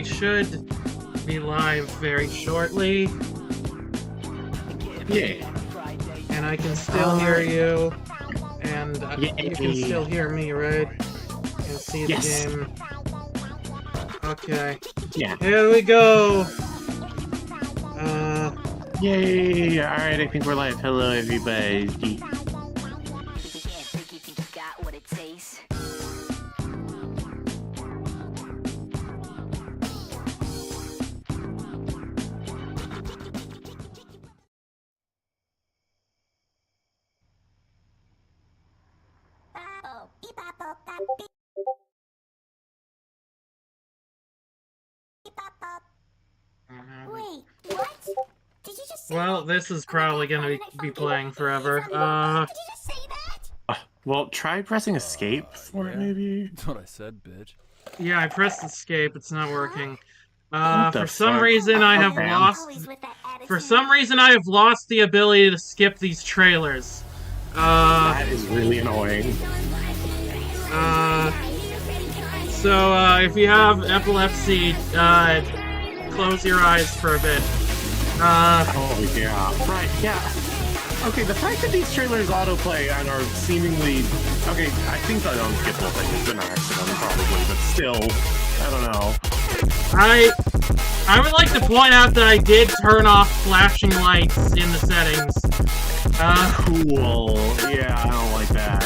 we should be live very shortly. Yeah. And I can still hear you. And yeah. You can still hear me, right? And see the game. Okay. Yeah. Here we go! Yay! Alright, I think we're live. Hello, everybody. Wait, what? Did you just say Well, this is probably gonna be playing forever. Did you just say that? Well, try pressing escape for it, maybe. That's what I said, bitch. Yeah, I pressed escape, it's not working. What the For some fuck? reason I have Okay. lost... For some reason I have lost the ability to skip these trailers. That is really annoying. So, if you have epilepsy, close your eyes for a bit. Oh, yeah. Right, yeah. Okay, the fact that these trailers autoplay and are seemingly... Okay, I think that unskippable thing is an accident, probably, but still, I don't know. I would like to point out that I did turn off flashing lights in the settings. Cool. Yeah, I don't like that.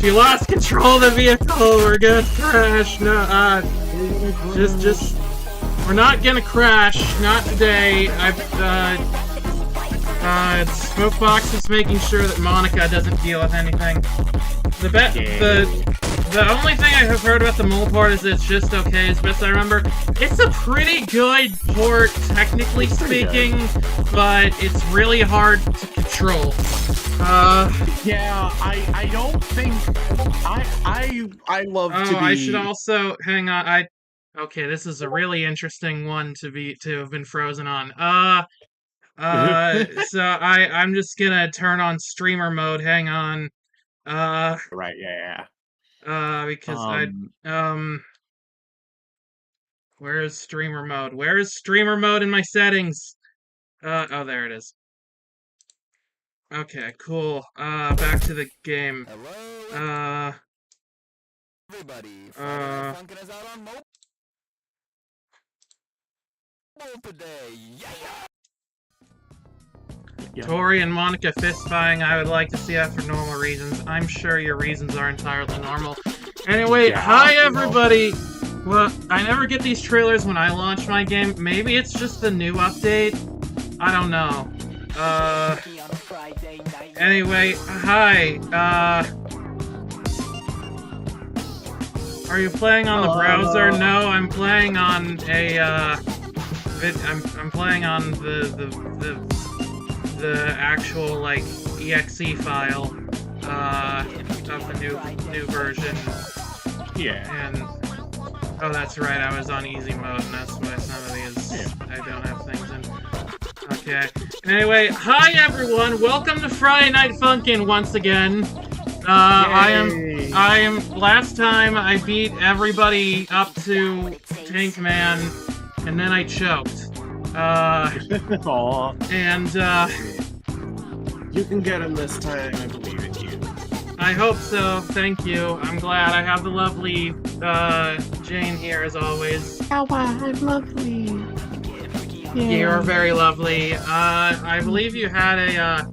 She lost control of the vehicle, we're gonna crash, no, just, we're not gonna crash, not today. JukeBox is making sure that Monica doesn't deal with anything. The only thing I have heard about the mole port is it's just okay, as best I remember. It's a pretty good port, technically speaking, but it's really hard to control. Yeah, I don't think... I love to be... I should also... Hang on, okay, this is a really interesting one to have been frozen on. So I'm just gonna turn on streamer mode, hang on. Right, yeah. Because where's streamer mode? Where is streamer mode in my settings? Oh, there it is. Okay, cool. Back to the game. Hello? Everybody, Funkin is out on mobile today. Yeah! Tori and Monica fist-buying, I would like to see that for normal reasons. I'm sure your reasons are entirely normal. Anyway, hi everybody! Well, I never get these trailers when I launch my game. Maybe it's just the new update? I don't know. Anyway, hi, are you playing on the browser? No, I'm playing on a, I'm playing on the actual, like, exe file, of the new version. Yeah. And, oh, that's right, I was on easy mode, and that's why some of these, I don't have things in. Okay. Anyway, hi everyone, welcome to Friday Night Funkin' once again. I am, last time I beat everybody up to Tank Man, and then I choked. Aww. And, you can get him this time, I believe in you. I hope so, thank you. I'm glad. I have the lovely, Jane here, as always. Oh, wow, I'm lovely. Yeah. You're very lovely. I believe you had a,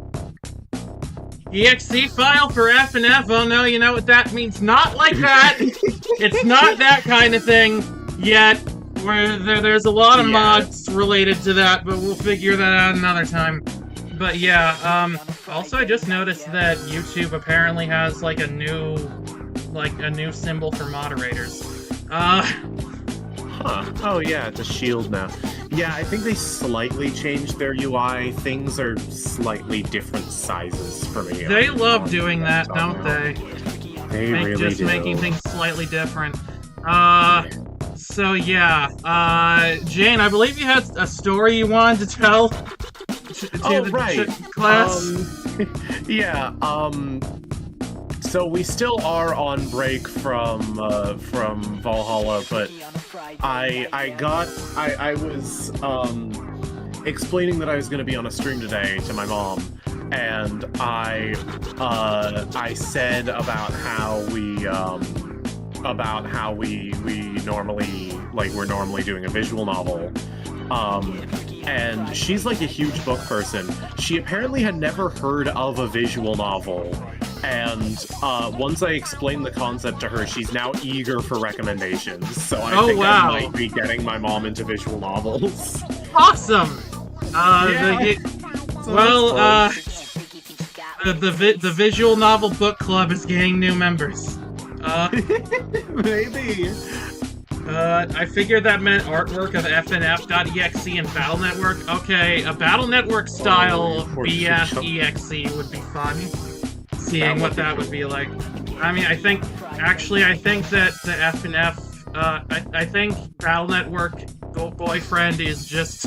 exe file for FNF. Oh no, you know what that means? Not like that! It's not that kind of thing, yet. There's a lot of mods related to that, but we'll figure that out another time. But yeah, also I just noticed that YouTube apparently has, like, a new symbol for moderators. Huh. Oh yeah, it's a shield now. Yeah, I think they slightly changed their UI. Things are slightly different sizes for me. They love doing that, don't they? They really just do. making things slightly different. So yeah, Jane, I believe you had a story you wanted to tell to the right. class. Yeah, So we still are on break from Valhalla, but I was explaining that I was going to be on a stream today to my mom, and I said about how we normally, like, we're normally doing a visual novel. And she's like a huge book person. She apparently had never heard of a visual novel. And once I explained the concept to her, she's now eager for recommendations. So I think I might be getting my mom into visual novels. Awesome! The visual novel book club is getting new members. Maybe. I figured that meant artwork of FNF.exe and Battle Network. Okay, a Battle Network style BF.exe would be fun. Seeing what that would be like. I mean, I think that the FNF, I think Battle Network boyfriend is just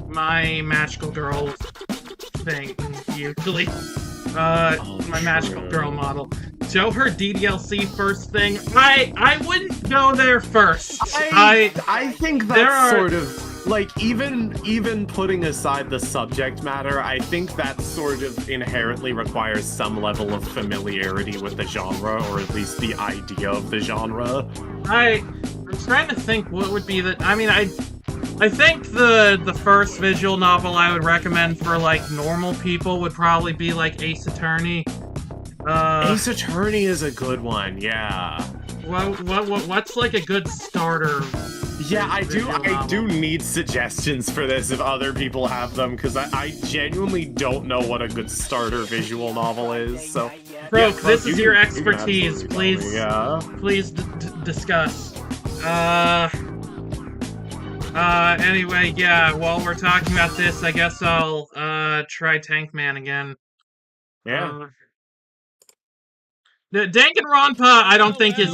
my magical girl thing, usually. My magical girl model. Show her DDLC first thing. I wouldn't go there first. I think that's sort of like even putting aside the subject matter, I think that sort of inherently requires some level of familiarity with the genre, or at least the idea of the genre. I'm trying to think what would be the. I mean, I think the first visual novel I would recommend for like normal people would probably be like Ace Attorney. Ace Attorney is a good one, yeah. What's like a good starter? Yeah, I do need suggestions for this if other people have them, because I genuinely don't know what a good starter visual novel is. So, Broke, this is your expertise. Please discuss. Anyway, yeah. While we're talking about this, I guess I'll try Tankman again. Yeah. Danganronpa, I don't think is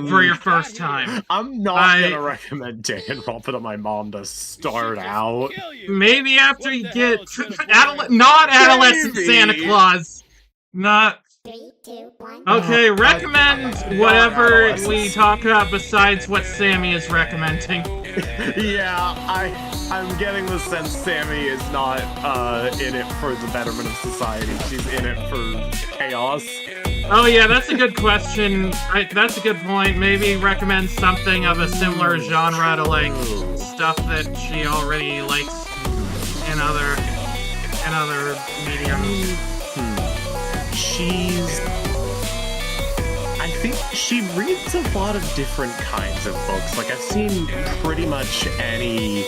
for your first time. I'm not gonna recommend Danganronpa to my mom to start out. Maybe after you get not adolescent Santa Claus. Not. 3, 2, 1. Okay, recommend whatever we talk about besides what Sammy is recommending. Yeah, I'm getting the sense Sammy is not in it for the betterment of society. She's in it for chaos. Oh yeah, that's a good question. That's a good point. Maybe recommend something of a similar genre to like stuff that she already likes in other mediums. I think she reads a lot of different kinds of books. Like I've seen pretty much any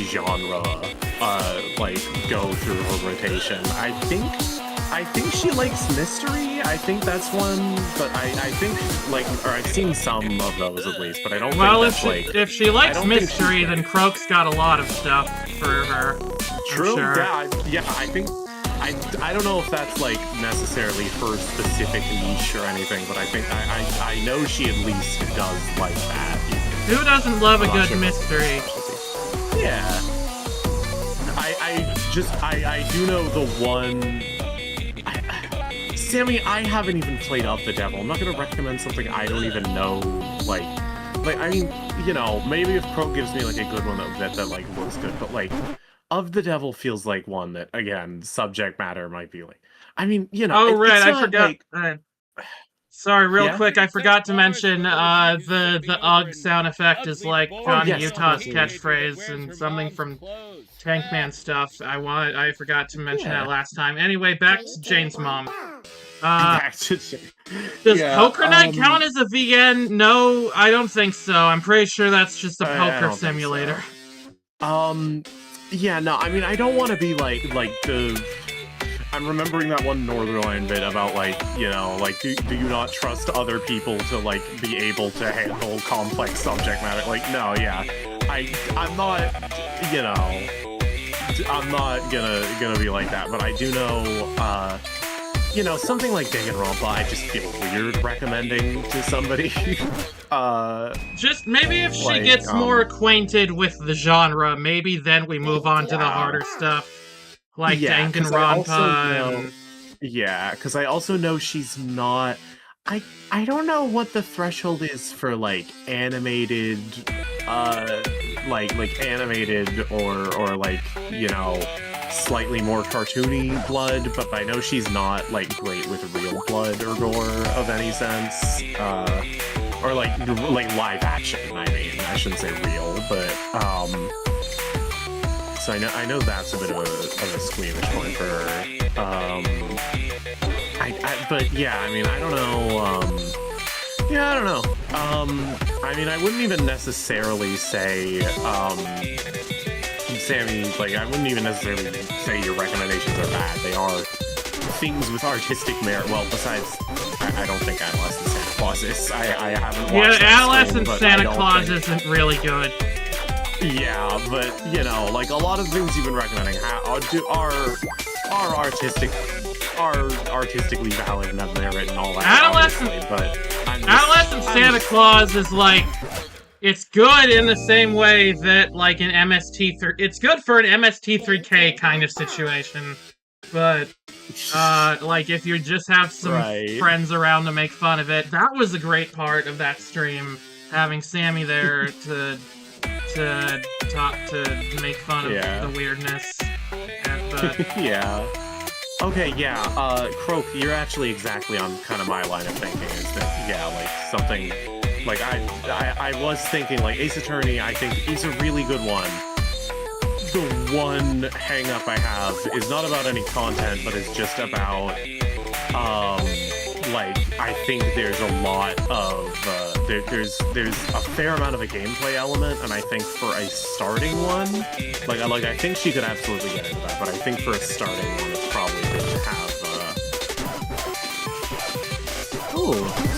genre like go through her rotation. I think she likes mystery. I think that's one, but I think I've seen some of those at least, but I don't think that's if she likes mystery, then Croak's got a lot of stuff for her. True. Sure. Yeah, I think I don't know if that's like necessarily her specific niche or anything, but I think I know she at least does like that. Who doesn't love a good mystery? Yeah. I do know the one. Sammy, I haven't even played Of the Devil. I'm not gonna recommend something I don't even know. Like I mean, you know, maybe if Croak gives me like a good one that like looks good, but like Of the Devil feels like one that, again, subject matter might be like. I mean, you know. Oh right, I forgot. Sorry, real quick, I forgot to mention the UGG sound effect is like Johnny Utah's catchphrase and something from Tankman stuff. I forgot to mention that last time. Anyway, back to Jane's mom. Does Poker Night count as a VN? No, I don't think so. I'm pretty sure that's just a poker simulator. Yeah, no, I mean, I don't want to be like the. I'm remembering that one Northernline bit about, like, you know, like, do you not trust other people to, like, be able to handle complex subject matter? Like, no, yeah. I'm not, you know, I'm not gonna be like that, but I do know, you know, something like Danganronpa, I just feel weird recommending to somebody. Just maybe if she gets more acquainted with the genre, maybe then we move on to the harder stuff. Like Danganronpa Yeah, because I also know she's not. I don't know what the threshold is for like animated, like animated or like slightly more cartoony blood, but I know she's not like great with real blood or gore of any sense, or like live action. I mean, I shouldn't say real, but so I know that's a bit of a squeamish point for her. But yeah, I mean, I don't know. Yeah, I don't know. I mean, I wouldn't even necessarily say, Sammy, like, I wouldn't even necessarily say your recommendations are bad. They are things with artistic merit. Well, besides, I don't think Adolescent Santa Claus is. I haven't watched that Adolescent stream, Santa Claus isn't really good. Yeah, but, like, a lot of things you've been recommending are artistically valid and have merit and all that. Adolescent Santa Claus is like, it's good in the same way that like an it's good for an MST3K kind of situation, but like if you just have some friends around to make fun of it, that was a great part of that stream, having Sammy there to talk, to make fun of the weirdness. Yeah. Okay, yeah, Croak, you're actually exactly on kind of my line of thinking, is that, like, something, like, I was thinking, like, Ace Attorney, I think, is a really good one. The one hang-up I have is not about any content, but it's just about, like, I think there's a lot of, there's a fair amount of a gameplay element, and I think for a starting one, like I think she could absolutely get into that, but I think for a starting one, it's probably good to have,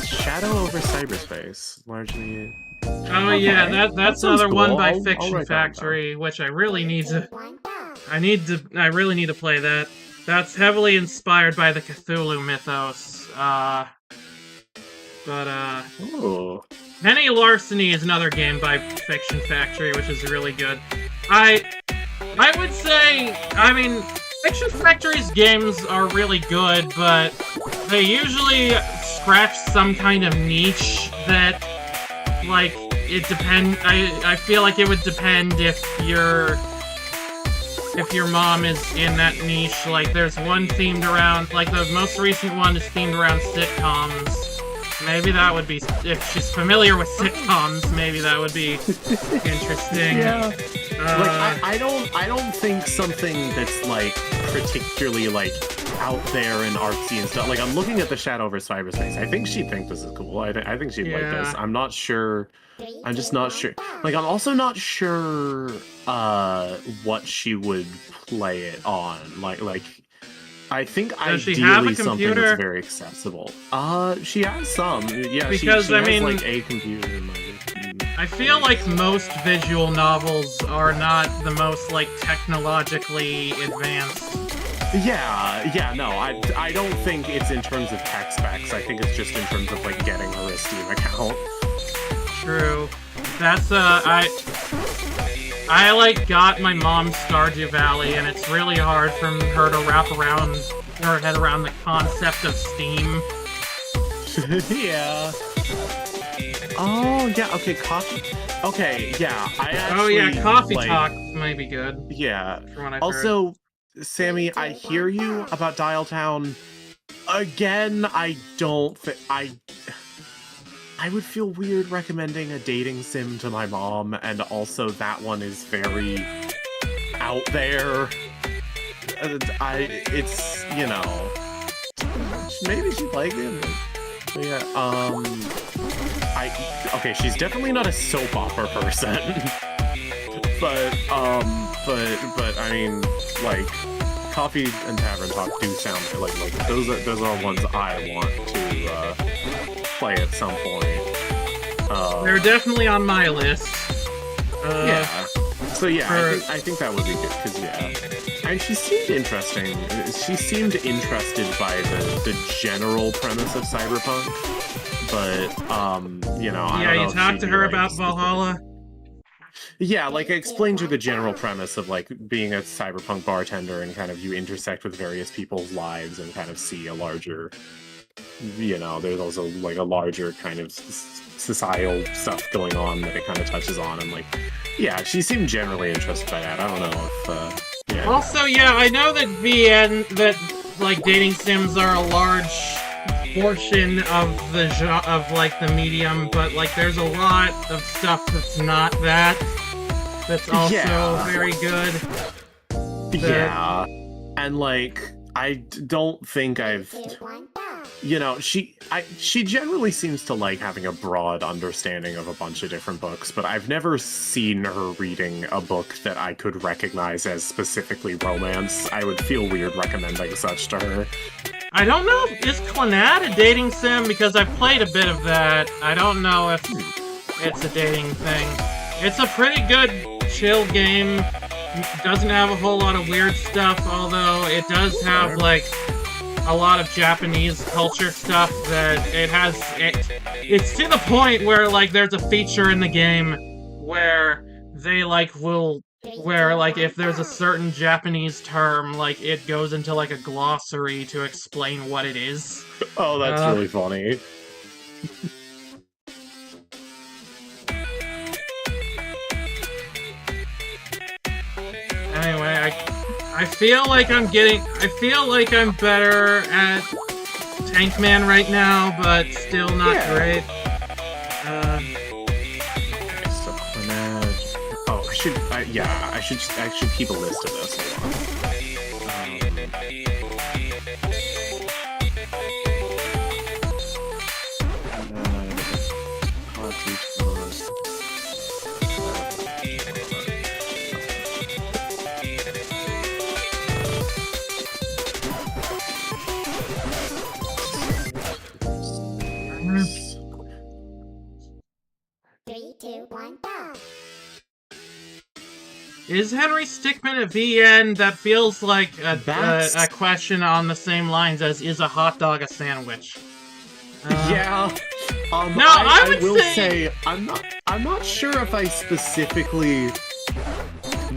Shadow over Cyberspace, largely. Oh yeah, that's another cool. One by Fiction Factory, which I really need to. I really need to play that. That's heavily inspired by the Cthulhu mythos. Penny Larceny is another game by Fiction Factory, which is really good. I would say, I mean, Fiction Factory's games are really good, but they usually scratch some kind of niche that, like, it depends. I feel like it would depend if your mom is in that niche. Like, there's one themed around, like, the most recent one is themed around sitcoms. Maybe that would be, if she's familiar with sitcoms, maybe that would be interesting. Yeah. Like, I don't think something that's, like, particularly, like, out there and artsy and stuff. Like, I'm looking at the Shadow over Cyberspace. I think she'd think this is cool. I think she'd like this. I'm not sure. I'm just not sure. Like, I'm also not sure, what she would play it on. Like, I think ideally something that's very accessible. She has some. Yeah, because, she I has, mean, like, a computer. I feel like most visual novels are not the most, like, technologically advanced. Yeah, no, I don't think it's in terms of tech specs. I think it's just in terms of, like, getting her a Steam account. True. That's, I, like, got my mom's Stardew Valley, and it's really hard for her to wrap her head around the concept of Steam. Yeah. Oh, yeah, okay, coffee. Okay, yeah, I actually... Coffee Talk might be good. Yeah. From what I've also, heard. Sammy, I hear you about Dial Town. Again, I don't think... I would feel weird recommending a dating sim to my mom, and also that one is very out there. It's, you know... Maybe she'd like it, but yeah, okay, she's definitely not a soap opera person. but I mean, like, Coffee and Tavern Talk do sound like those are ones I want to play at some point. They're definitely on my list. Yeah. So yeah, I think that would be good, because yeah. And she seemed interesting. She seemed interested by the general premise of cyberpunk. But, you know, I don't know you talked to her about Valhalla? Yeah, like I explained you the general premise of like being a cyberpunk bartender and kind of you intersect with various people's lives and kind of see a larger, there's also like a larger kind of societal stuff going on that it kind of touches on, and like, yeah, she seemed generally interested by that. I don't know if, yeah. Also, yeah, I know that like dating sims are a large portion of the the medium, but like there's a lot of stuff that's not that. That's also very good. Yeah, and like I don't think I've, she generally seems to like having a broad understanding of a bunch of different books, but I've never seen her reading a book that I could recognize as specifically romance. I would feel weird recommending such to her. I don't know if is Clannad a dating sim, because I've played a bit of that. I don't know if it's a dating thing. It's a pretty good chill game. It doesn't have a whole lot of weird stuff, although it does have like a lot of Japanese culture stuff that it's to the point where like there's a feature in the game where they where like if there's a certain Japanese term, like it goes into like a glossary to explain what it is. Oh, that's really funny. Anyway, I feel like I'm better at Tankman right now, but still not great. So Clannad. Oh, I should keep a list of this. Hold on. 3, 2, 1, go! Is Henry Stickmin a VN? That feels like a question on the same lines as, is a hot dog a sandwich? Yeah. No, I will say I'm not sure if I specifically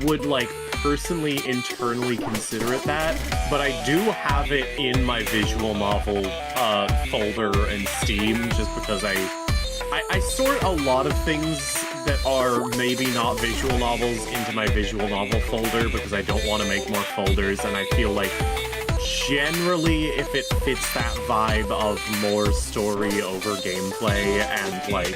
would like personally internally consider it that, but I do have it in my visual novel folder in Steam just because I sort a lot of things that are maybe not visual novels into my visual novel folder because I don't want to make more folders, and I feel like generally if it fits that vibe of more story over gameplay and like,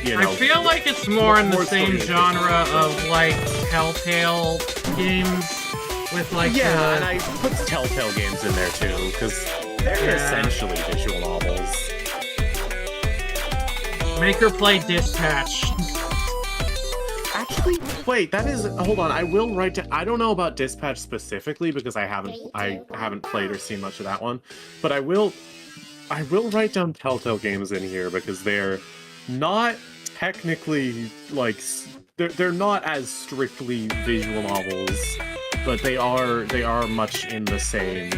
I feel like it's more in the same genre of like Telltale games with like and I put Telltale games in there too because they're essentially visual novels. Make her play Dispatch. Actually, wait, that is, hold on, I will write to, I don't know about Dispatch specifically because I haven't played or seen much of that one, but I will write down Telltale games in here because they're not technically, like, they're not as strictly visual novels, but they are much in the same,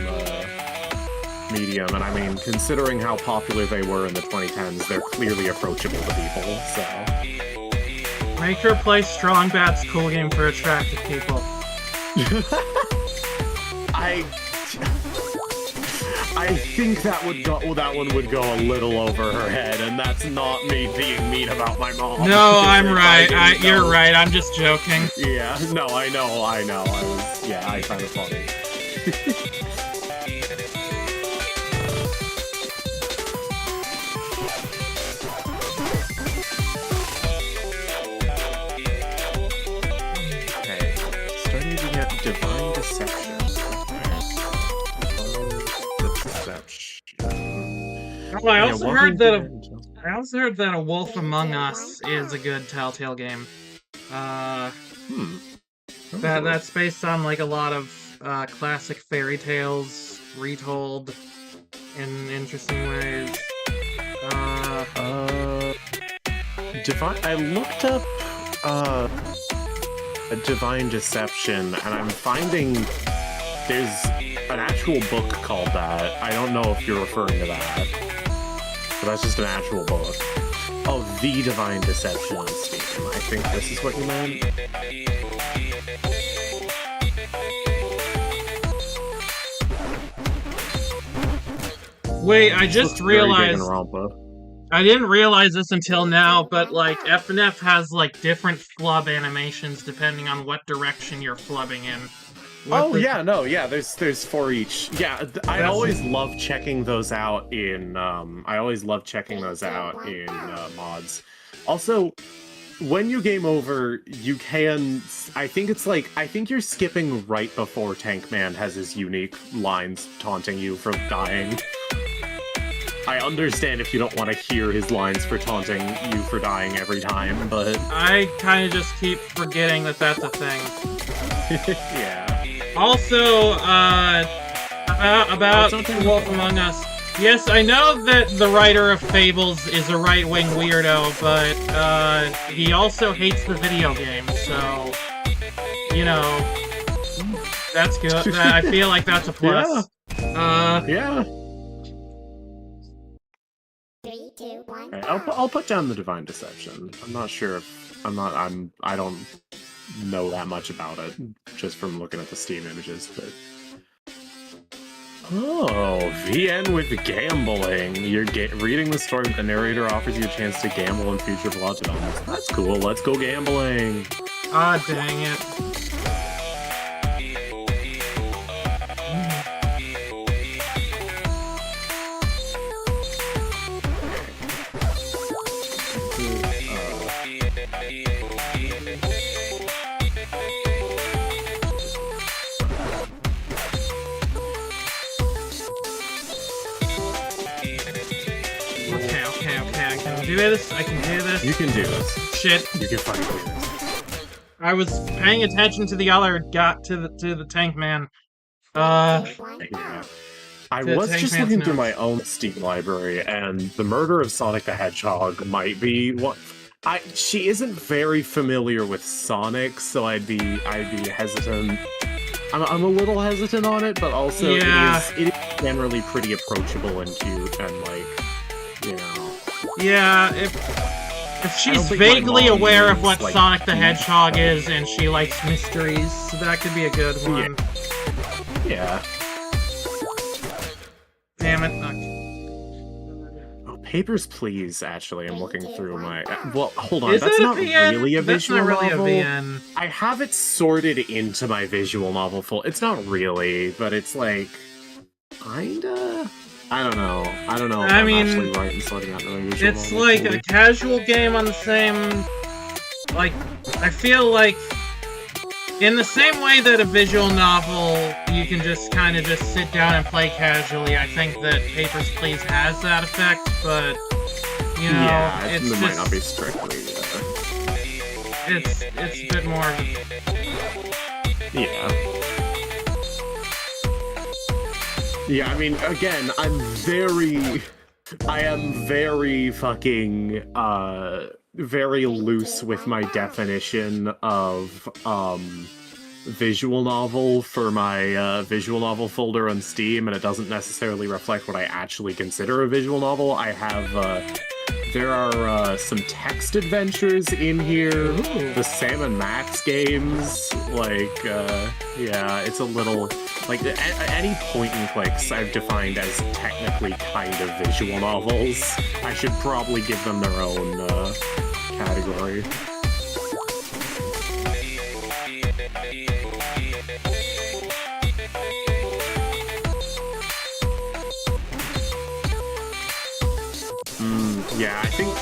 medium, and I mean, considering how popular they were in the 2010s, they're clearly approachable to people, so... Make her play Strong Bad's cool game for attractive people. I think that one would go a little over her head, and that's not me being mean about my mom. No, I'm right. You're right. I'm just joking. Yeah, no, I know. I find it funny. Divine Deception. Oh, I also heard that A Wolf Among Us is a good Telltale game. That's based on like a lot of classic fairy tales retold in interesting ways. I looked up a Divine Deception, and I'm finding there's an actual book called that. I don't know if you're referring to that, but that's just an actual book. Oh, the Divine Deception on Steam. I think this is what you meant. Wait, I just realized... I didn't realize this until now, but, like, FNF has, like, different flub animations depending on what direction you're flubbing in. There's 4 each. Yeah, I always love checking those out in, mods. Also, when you game over, you can, I think you're skipping right before Tank Man has his unique lines taunting you for dying. I understand if you don't want to hear his lines for taunting you for dying every time, but... I kind of just keep forgetting that that's a thing. Yeah. Also, about Wolf Among Us. Yes, I know that the writer of Fables is a right-wing weirdo, but, he also hates the video game, so... You know... That's good. I feel like that's a plus. Yeah. 3, 2, 1. Okay, I'll put down the Divine Deception. I'm not sure if... I don't know that much about it, just from looking at the Steam images, but... Oh, VN with gambling. You're reading the story, but the narrator offers you a chance to gamble in future plot developments. That's cool, let's go gambling! Ah, dang it. I can do this. You can do this. Shit. You can fucking do this. I was paying attention to the other to the Tank Man. Yeah. I was just looking through my own Steam library, and the murder of Sonic the Hedgehog might be what. She isn't very familiar with Sonic, so I'd be hesitant. I'm a little hesitant on it, but also it is generally pretty approachable and cute, and like, you know. Yeah, if she's vaguely aware of what Sonic the Hedgehog is and she likes mysteries, that could be a good one. Yeah. Damn it. Oh, Papers, Please, actually, I'm looking through my... Well, hold on, that's not really a visual novel. That's not really a VN. I have it sorted into my visual novel folder. It's not really, but it's like... Kinda... I don't know if I'm actually right in sorting out the visual it's like a casual game on the same... Like, I feel like... In the same way that a visual novel, you can just kind of just sit down and play casually, I think that Papers, Please has that effect, but... You know, yeah, it's it just... might not be strictly... It's a bit more of a... Yeah. Yeah, I mean, again, I am very fucking, very loose with my definition of, visual novel for my, visual novel folder on Steam, and it doesn't necessarily reflect what I actually consider a visual novel. I have, there are, some text adventures in here, the Sam and Max games, like, yeah, it's a little... Like, any point-and-clicks I've defined as technically kind of visual novels. I should probably give them their own, category. Yeah, I think,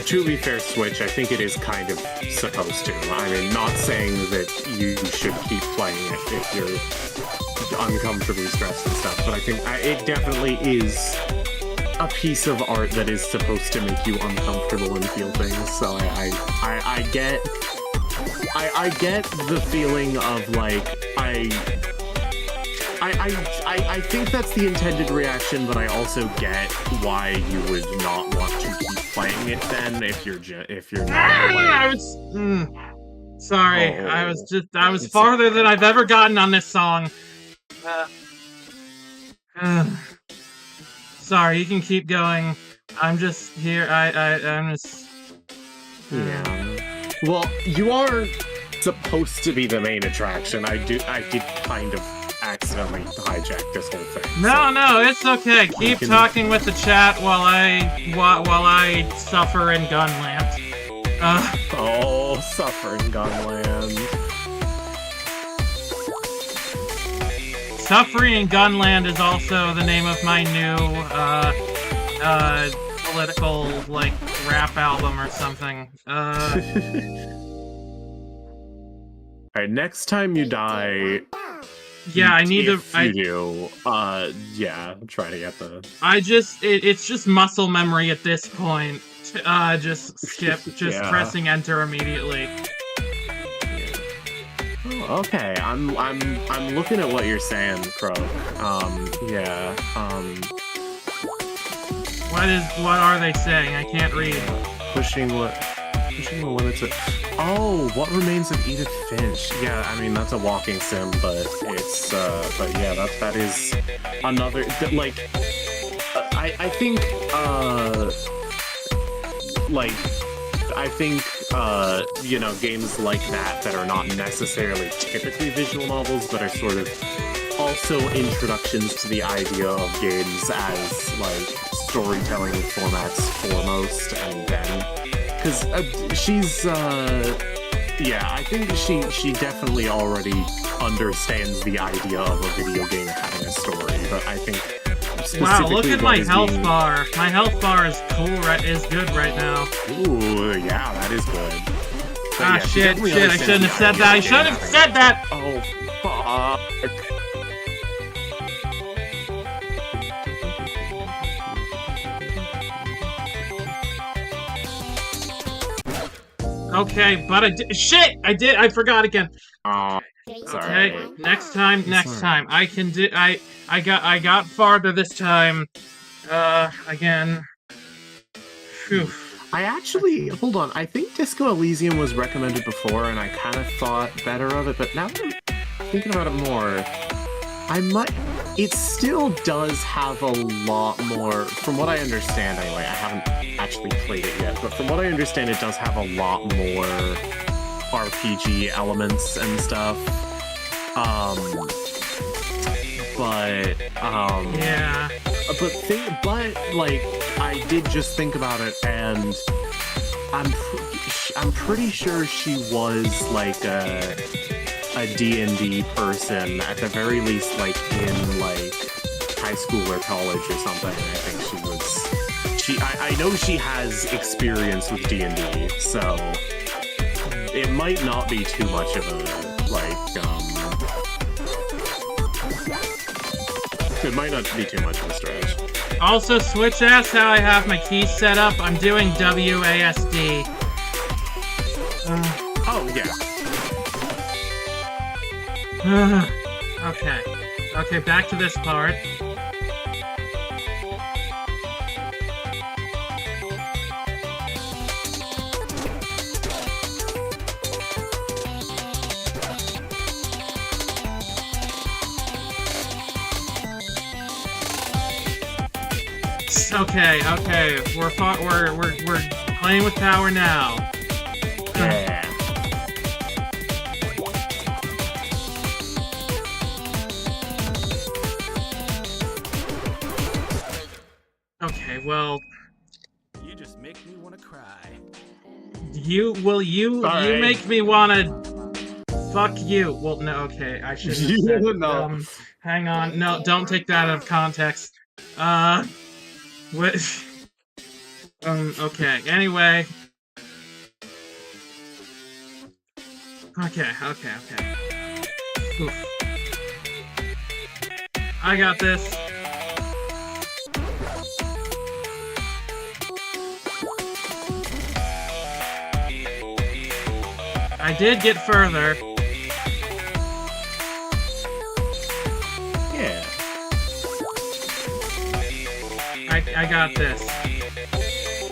to be fair, Switch, I think it is kind of supposed to. I mean, not saying that you should keep playing it if you're uncomfortably stressed and stuff, but I think it definitely is a piece of art that is supposed to make you uncomfortable and feel things, so I get the feeling of, like, I think that's the intended reaction, but I also get why you would not want to keep playing it then if you're not like... Sorry, I was farther than I've ever gotten on this song. Sorry, you can keep going. I'm just here. I'm just. Yeah. Well, you are supposed to be the main attraction. I did kind of accidentally hijack this whole thing. No, it's okay. Keep talking with the chat while I suffer in Gunland. Oh, suffer in Gunland. Suffering in Gunland is also the name of my new political like rap album or something. Alright, next time you die. Yeah, I need if you do, yeah, try to get the. It's just muscle memory at this point. Just skip, just pressing enter immediately. Oh, okay, I'm looking at what you're saying, Crow. Yeah, What are they saying? I can't read. Pushing the limits of. Oh, what remains of Edith Finch? Yeah, I mean that's a walking sim, but it's but yeah, that is another like. I think like I think you know, games like that are not necessarily typically visual novels, but are sort of also introductions to the idea of games as like storytelling formats foremost, and then because she's yeah, I think she definitely already understands the idea of a video game having a story, but I think wow, look at my health bar. My health bar is cool, is good right now. Ooh, yeah, that is good. But ah, yeah, shit, I shouldn't have said that. I should have said that! Oh, fuck. Okay, but I forgot again. Oh, sorry. Okay, next time. I can do, I got farther this time. Again. Phew. I actually, hold on, I think Disco Elysium was recommended before, and I kind of thought better of it, but now that I'm thinking about it more, it still does have a lot more, from what I understand anyway, I haven't actually played it yet, but from what I understand, it does have a lot more RPG elements and stuff. Yeah. But like, I did just think about it, and I'm pretty sure she was like a D&D person, at the very least, like in like high school or college or something. I think I know she has experience with D&D, so it might not be too much of a like it might not be too much of a stretch. Also, Switch asked how I have my keys set up. I'm doing WASD. Oh, yeah. Okay, back to this part. Okay, we're playing with power now. Yeah. Okay, well, You just make me want to cry. you make me wanna fuck you. Well, no, okay, I shouldn't have said No. hang on, no, don't take that out of context. What? Okay, anyway. Okay. Oof. I got this. I did get further. Yeah. I got this.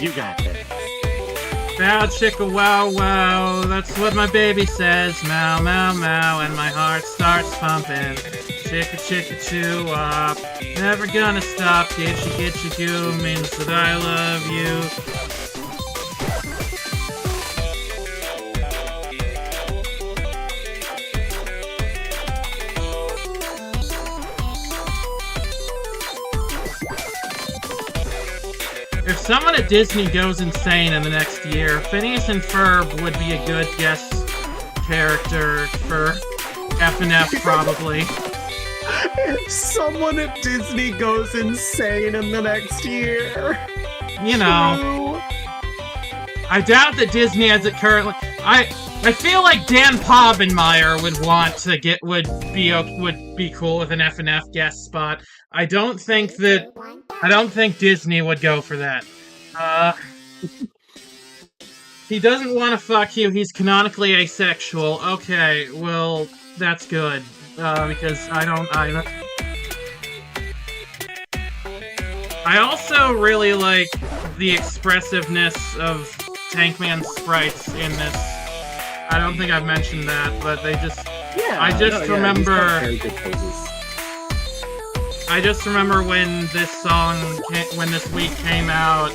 You got this. Bow chicka wow wow, that's what my baby says. Meow meow meow, and my heart starts pumping. Chicka chicka choo wop. Never gonna stop. Getcha goo means that I love you. If someone at Disney goes insane in the next year, Phineas and Ferb would be a good guest character for F&F, probably. If someone at Disney goes insane in the next year... You know... True. I doubt that Disney has it currently... I feel like Dan Povenmire would be cool with an F&F guest spot. I don't think Disney would go for that. He doesn't want to fuck you, he's canonically asexual. Okay, well, that's good. Because I also really like the expressiveness of Tankman's sprites in this. I don't think I've mentioned that, but they just... Yeah, I just remember... very good poses. I just remember when this week came out,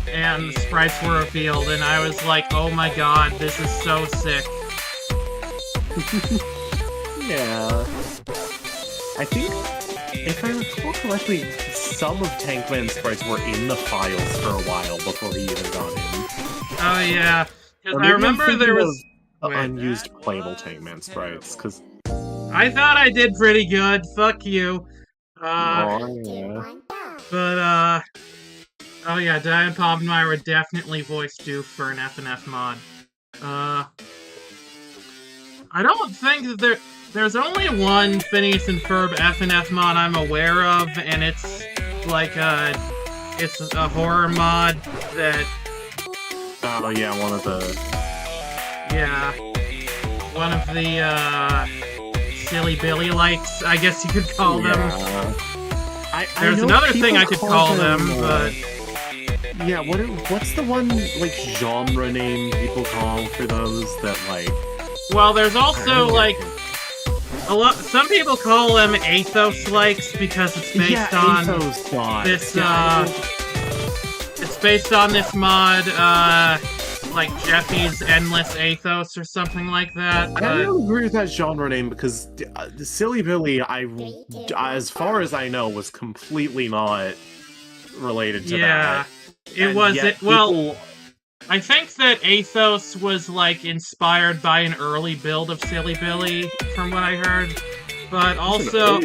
and the sprites were revealed, and I was like, oh my god, this is so sick. Yeah. I think, if I recall correctly, some of Tankman's sprites were in the files for a while before he even got in. Oh yeah, because I remember there was... unused playable Tankman sprites, because... I thought I did pretty good, fuck you. Yeah. But, oh yeah, Dan Povenmire would definitely voice Doof for an F&F mod. I don't think that there's only one Phineas and Ferb F&F mod I'm aware of, and it's like it's a horror mod that... Oh yeah, one of the Silly Billy likes, I guess you could call them. There's I another thing I could call them, but... Yeah, what's the one, like, genre name people call for those that, like... Well, there's also, like... Some people call them Athos-likes because it's based on... this, it's based on this mod, like Jeffy's Endless Athos or something like that. But... I don't agree with that genre name because Silly Billy, as far as I know, was completely not related to that. It was... Well, I think that Athos was, like, inspired by an early build of Silly Billy, from what I heard. But also,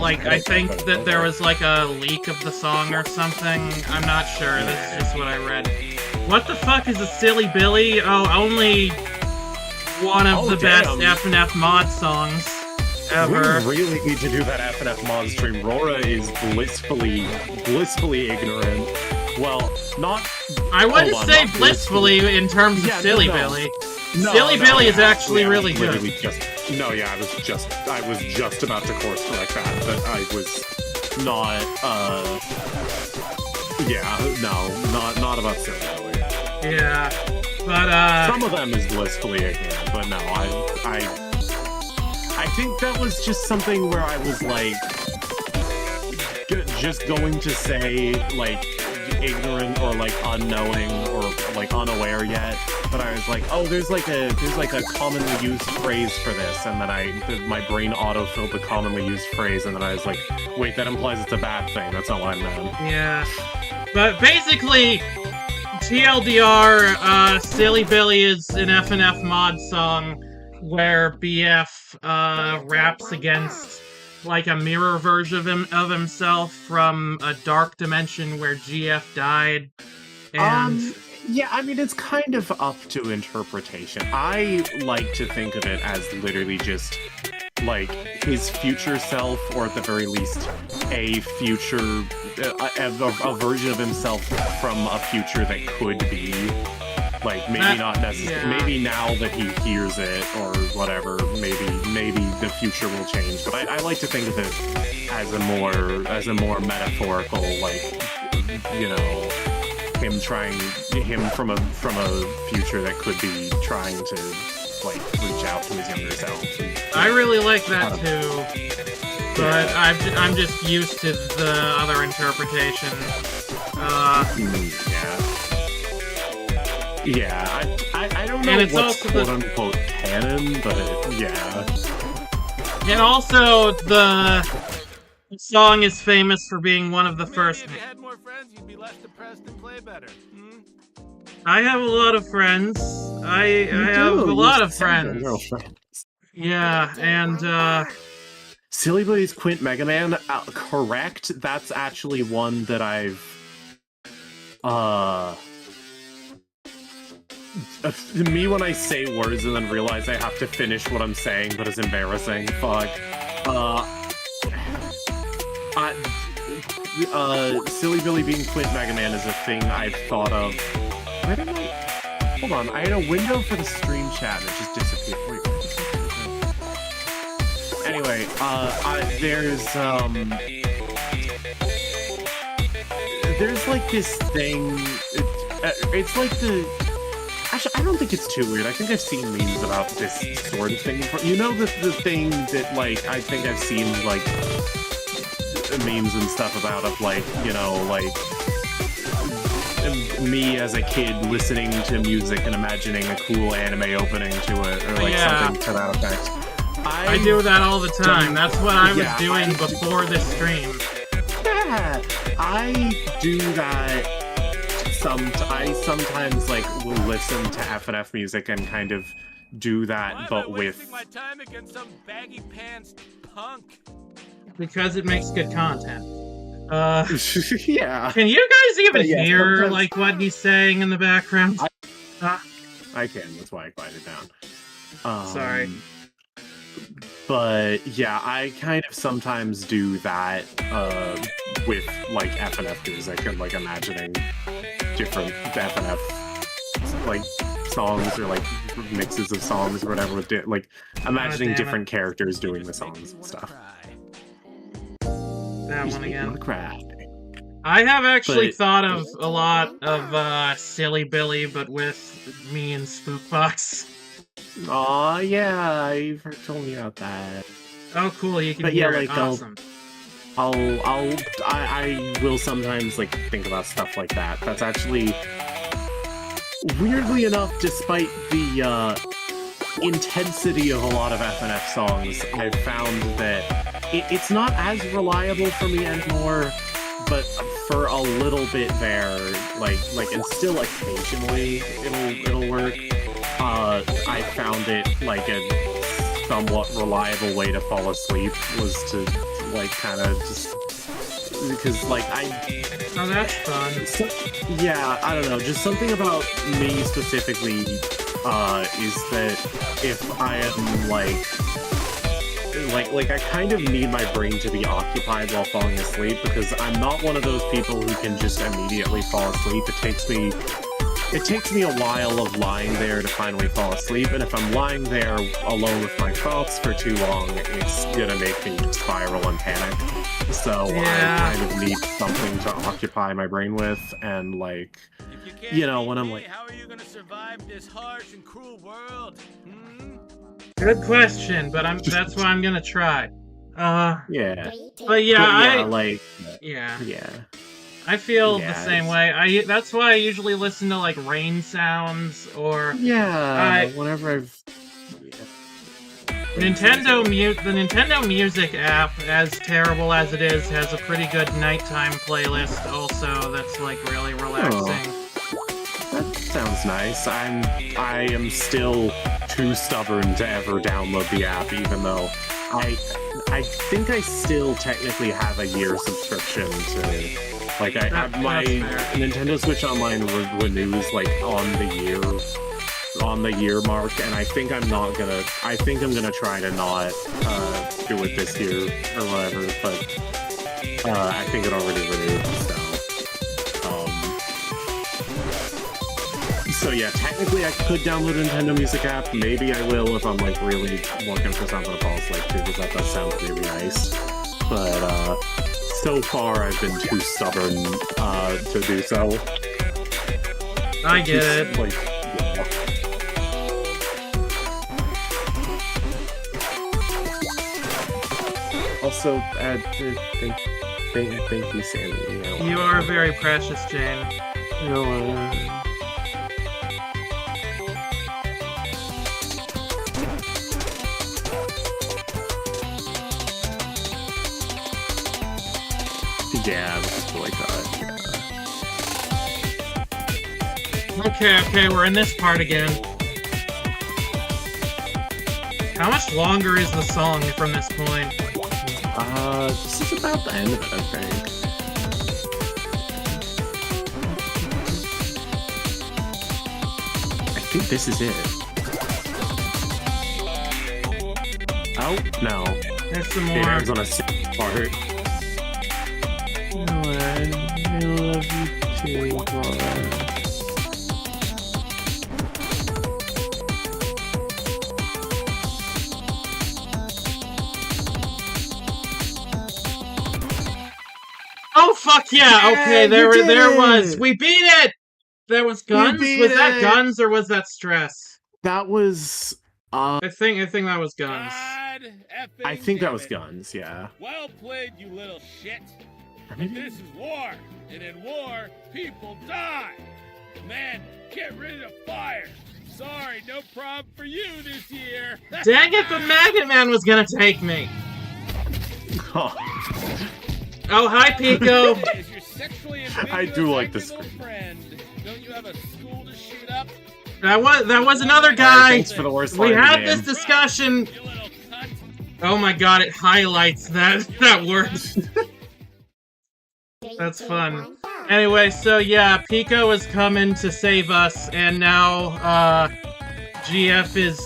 like, I think that there was, like, a leak of the song or something. I'm not sure, this is just what I read. What the fuck is a Silly Billy? Oh, only one of the best F&F mod songs ever. We really need to do that F&F mod stream. Rora is blissfully ignorant. Well, not... I wouldn't say blissfully in terms of Silly Billy. Silly Billy is actually really good. I was just about to course correct that, but I was not, not about Silly Billy. Yeah, but, some of them is blissfully ignorant, but no, I think that was just something where I was, like, just going to say, like, ignorant or like unknowing or like unaware yet, but I was like, oh, there's like a commonly used phrase for this, and then my brain autofilled the commonly used phrase, and then I was like, wait, that implies it's a bad thing. That's not what I meant. Yeah, but basically, TLDR, Silly Billy is an F&F mod song where BF raps against like a mirror version of himself from a dark dimension where GF died. And yeah, I mean, it's kind of up to interpretation. I like to think of it as literally just like his future self, or at the very least a future a version of himself from a future that could be. Like, maybe not necessarily, maybe now that he hears it, or whatever, maybe the future will change, but I like to think of it as a more metaphorical, like, you know, him from a future that could be trying to, like, reach out to his younger self. I really like that too, but I'm just used to the other interpretation. Yeah, I don't know And it's what's also quote-unquote canon, but yeah. And also, the song is famous for being one of the first... If you had more friends, you'd be less depressed and play better. Hmm? I have a lot of friends. I have a lot of friends. Yeah, and, Silly Billy's Quint Mega Man, correct? That's actually one that I've... Me when I say words and then realize I have to finish what I'm saying, but it's embarrassing. Fuck. Silly Billy being Quint Mega Man is a thing I've thought of. Where did I... Hold on, I had a window for the stream chat and it just disappeared. Wait, anyway, there's like this thing, it's like the... Actually, I don't think it's too weird. I think I've seen memes about this sort of thing before. You know the thing that, like, I think I've seen, like, memes and stuff about of, like, you know, like, me as a kid listening to music and imagining a cool anime opening to it, or, like, something to that effect. I do that all the time. That's what I was doing before this stream. Yeah, I do that. I sometimes like will listen to FNF music and kind of do that, but with my time against some baggy pants punk. Because it makes good content. yeah. Can you guys even hear sometimes... like what he's saying in the background? I can. That's why I quieted it down. Sorry. But yeah, I kind of sometimes do that with like FNF music and like imagining different FNF like songs or like mixes of songs or whatever, with like imagining different characters doing the songs and stuff. That one again. Cry. I have actually thought of a lot of Silly Billy, but with me and Spookbox. Aw, yeah, you've told me about that. Oh, cool! You can hear it. Like, awesome. I will sometimes like think about stuff like that. That's actually weirdly enough, despite the intensity of a lot of FNF songs, I've found that it's not as reliable for me anymore. But for a little bit there, like, and still occasionally it'll work. I found it like a somewhat reliable way to fall asleep was to like kind of just because like Oh, that's fun. So, yeah, I don't know. Just something about me specifically is that if I am like I kind of need my brain to be occupied while falling asleep because I'm not one of those people who can just immediately fall asleep. It takes me a while of lying there to finally fall asleep, and if I'm lying there alone with my thoughts for too long, it's gonna make me spiral and panic. So I kind of need something to occupy my brain with, and like, you know, when I'm like, how are you gonna survive this harsh and cruel world? Hmm? Good question, but that's why I'm gonna try. yeah. But yeah, yeah. I feel the same way. That's why I usually listen to like rain sounds or whenever I've the Nintendo Music app, as terrible as it is, has a pretty good nighttime playlist also that's like really relaxing. That sounds nice. I am still too stubborn to ever download the app, even though I think I still technically have a year subscription to. Like my Nintendo Switch Online renews like on the year mark, and I think I'm gonna try to not do it this year or whatever, but I think it already renewed, so yeah, technically I could download a Nintendo Music app. Maybe I will if I'm like really looking for something to fall asleep to, because that does sound really nice, but so far, I've been too stubborn to do so. I get it. Like, also, thank you, Sammy. You are very precious, Jane. Yeah, I like that. Okay, we're in this part again. How much longer is the song from this point? This is about the end of it, I think. I think this is it. Oh, no. There's some more. Yeah, it's on a part. I love you too, brother. Oh fuck yeah! Okay, there was. it! We beat it. There was guns. Was that guns or was that stress? That was. I think that was guns. I think that was guns. Yeah. Well played, you little shit. But this is war, and in war, people die. Man, get rid of fire. Sorry, no problem for you this year. Dang it! The Magnet Man was gonna take me. Oh, hi, Pico. I do like this. Don't you have a school to shoot up? That was another guy. Thanks for the worst We part of the had game. this discussion. Oh my god, it highlights that word. That's fun. Anyway, so yeah, Pico is coming to save us, and now GF is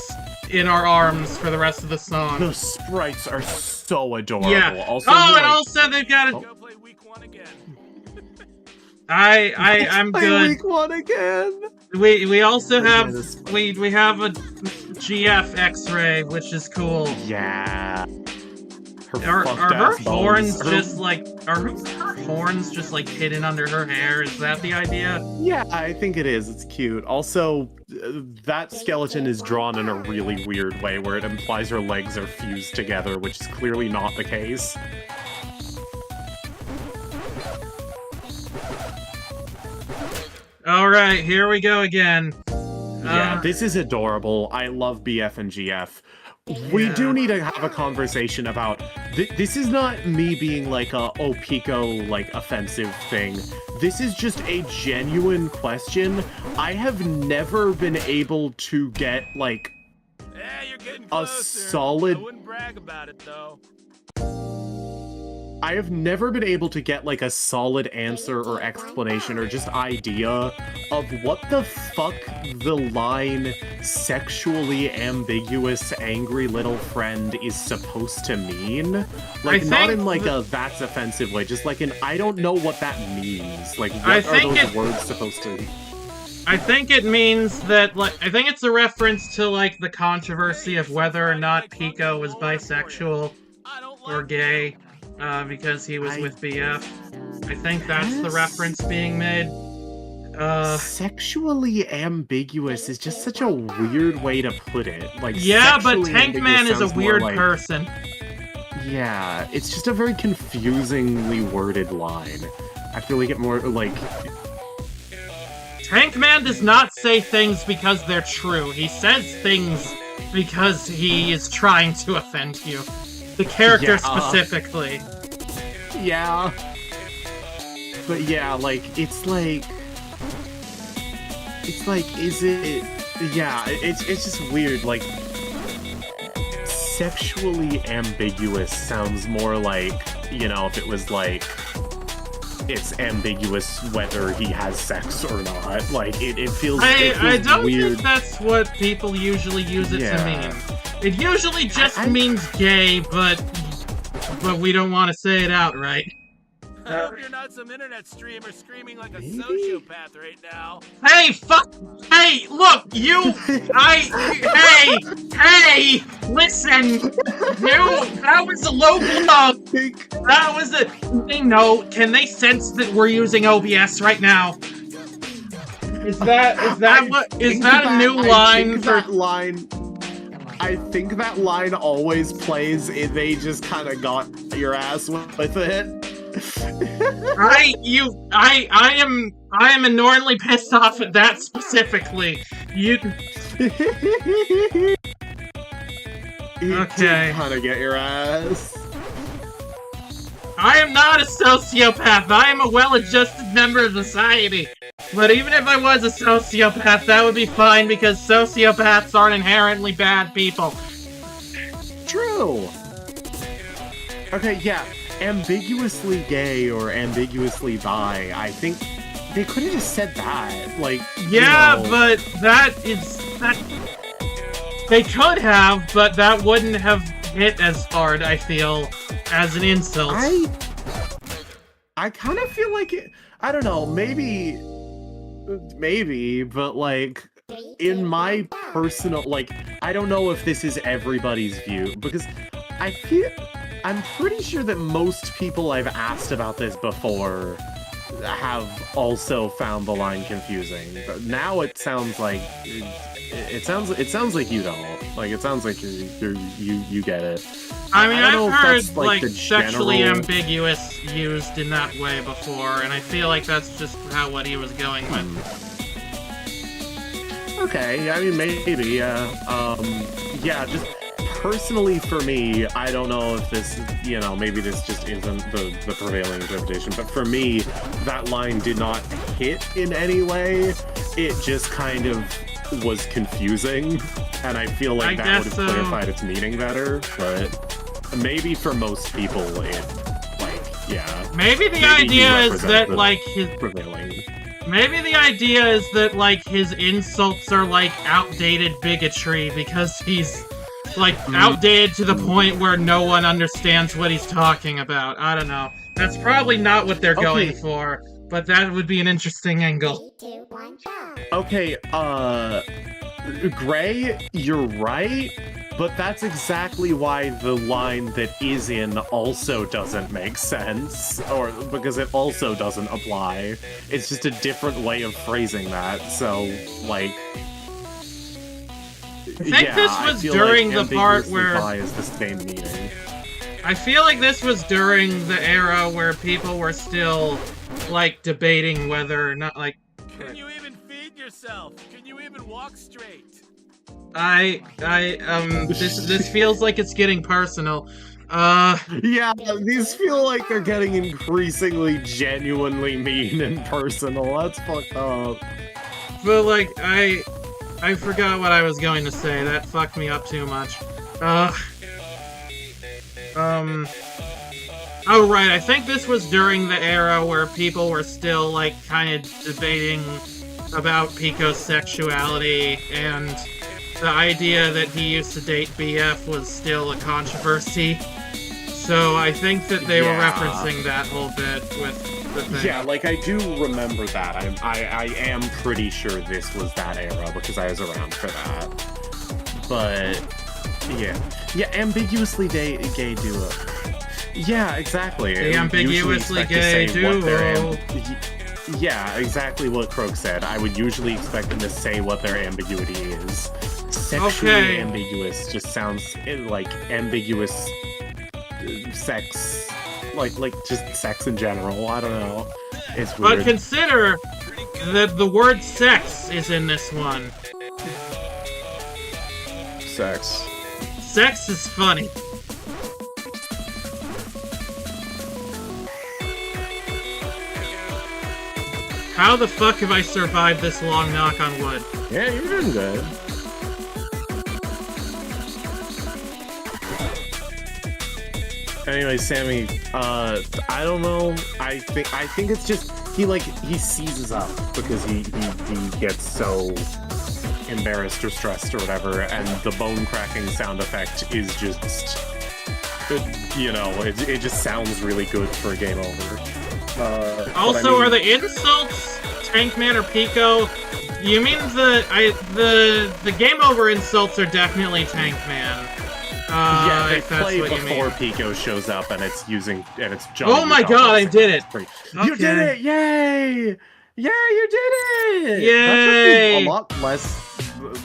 in our arms for the rest of the song. The sprites are so adorable. Yeah. Also, and also they've got a... Go play week 1 again. I'm good. Week 1 again. We also have we have a GF X-ray, which is cool. Yeah. Are her horns just like her horns just like hidden under her hair? Is that the idea? Yeah, I think it is. It's cute. Also, that skeleton is drawn in a really weird way where it implies her legs are fused together, which is clearly not the case. Alright, here we go again. Yeah, this is adorable. I love BF and GF. We do need to have a conversation about... this is not me being like a, oh, Pico, like, offensive thing. This is just a genuine question. I have never been able to get, like, You're getting a closer. solid... I wouldn't brag about it, though. I have never been able to get, like, a solid answer or explanation or just idea of what the fuck the line sexually ambiguous angry little friend is supposed to mean. Like, not in, like, a that's offensive way, just like in I don't know what that means. Like, what are those words supposed to... I think it means that, like, I think it's a reference to, like, the controversy of whether or not Pico was bisexual or gay. Because he was with BF. I think that's the reference being made. Sexually ambiguous is just such a weird way to put it. Like, yeah, but Tank Man is a weird person. Yeah, it's just a very confusingly worded line. I feel like it more like... Tank Man does not say things because they're true. He says things because he is trying to offend you. The character specifically. Yeah. But yeah, like, it's like, is it... Yeah, it's just weird, like... Sexually ambiguous sounds more like, you know, if it was like... It's ambiguous whether he has sex or not. Like, it feels I don't weird. think that's what people usually use it to mean. It usually just means gay, but we don't want to say it outright. I hope you're not some internet streamer screaming like a sociopath right now. Hey, fuck! Hey, look, you! Hey! Listen! That was a low blow! That was a... They know, can they sense that we're using OBS right now? Is that a new line for... That line... I think that line always plays. They just kind of got your ass with it. I am enormously pissed off at that specifically. You. Okay. Kind of get your ass. I am not a sociopath. I am a well-adjusted member of society. But even if I was a sociopath, that would be fine because sociopaths aren't inherently bad people. True. Okay, yeah. Ambiguously gay or ambiguously bi. I think they could have just said that. Like, yeah, you know. but that. They could have, but that wouldn't have hit as hard, I feel, as an insult. I kind of feel like it. I don't know. Maybe, but like, in my personal, like, I don't know if this is everybody's view because I'm pretty sure that most people I've asked about this before have also found the line confusing. But now it sounds like it sounds like you don't. Like it sounds like you get it. I mean, I've heard like sexually ambiguous used in that way before, and I feel like that's just what he was going with. Okay, I mean maybe, yeah, just personally for me, I don't know if this, you know, maybe this just isn't the prevailing interpretation, but for me, that line did not hit in any way. It just kind of was confusing, and I feel like that would have clarified its meaning better, but maybe for most people, it, like, yeah. Maybe the idea is that, like, his... prevailing. Maybe the idea is that, like, his insults are, like, outdated bigotry because he's, like, outdated to the point where no one understands what he's talking about. I don't know. That's probably not what they're going for, but that would be an interesting angle. 3, 2, 1, go. Okay, Gray, you're right, but that's exactly why the line that is in also doesn't make sense, or because it also doesn't apply. It's just a different way of phrasing that, so, like... I think this was during the part where... is the same meaning. I feel like this was during the era where people were still, like, debating whether or not, like... Can you even feed yourself? Can you even walk straight? This feels like it's getting personal. Yeah, these feel like they're getting increasingly genuinely mean and personal. That's fucked up. But, like, I forgot what I was going to say. That fucked me up too much. Oh, right, I think this was during the era where people were still, like, kind of debating about Pico's sexuality, and the idea that he used to date BF was still a controversy. So I think that they were referencing that whole bit with the thing. Yeah, like, I do remember that. I am pretty sure this was that era, because I was around for that. But, yeah. Yeah, ambiguously gay duo. Yeah, exactly. The ambiguously gay duo. Yeah, exactly what Croak said. I would usually expect them to say what their ambiguity is. Sexually ambiguous just sounds like ambiguous sex. Like just sex in general. I don't know. It's weird. But consider that the word sex is in this one. Sex. Sex is funny. How the fuck have I survived this long, knock on wood? Yeah, you're doing good. Anyway, Sammy, I don't know. I think it's just he seizes up because he gets so embarrassed or stressed or whatever, and the bone cracking sound effect is just, you know, it just sounds really good for a game over. Also, are the insults Tankman or Pico? You mean the game over insults are definitely Tankman. Yeah, they if that's play what you before mean. Pico shows up, and it's jumping. Oh my god, I did it! You did it! Yay! Yeah, you did it! Yay! That's a lot less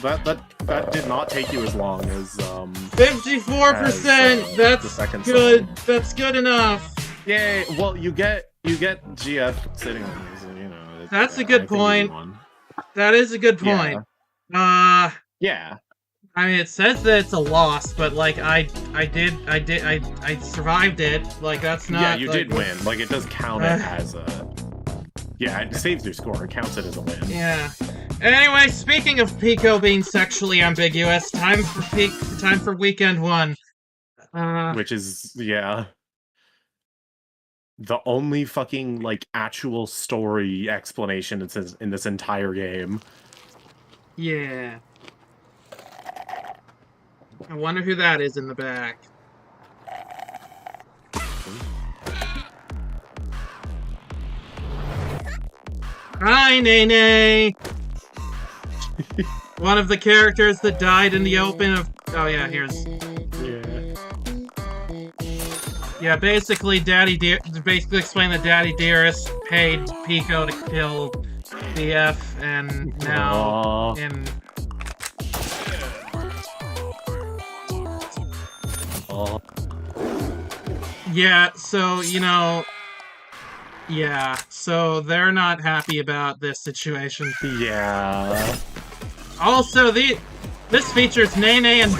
that did not take you as long as 54%. That's the second good. song. That's good enough. Yay! Well, you get GF sitting on these, and, you know. That's a good point. That is a good point. Yeah. I mean, it says that it's a loss, but like I survived it. Like that's not. Yeah, you like, did win. Like it does count it as a. Yeah, it saves your score. It counts it as a win. Yeah. Anyway, speaking of Pico being sexually ambiguous, time for weekend one. Which is the only fucking like actual story explanation it says in this entire game. Yeah. I wonder who that is in the back. Hi, Nene! One of the characters that died in the open of... Oh yeah, here's... Yeah, basically basically explain that Daddy Dearest paid Pico to kill BF, and now Yeah, so, you know... Yeah, so they're not happy about this situation. Yeah. Also, this features Nene and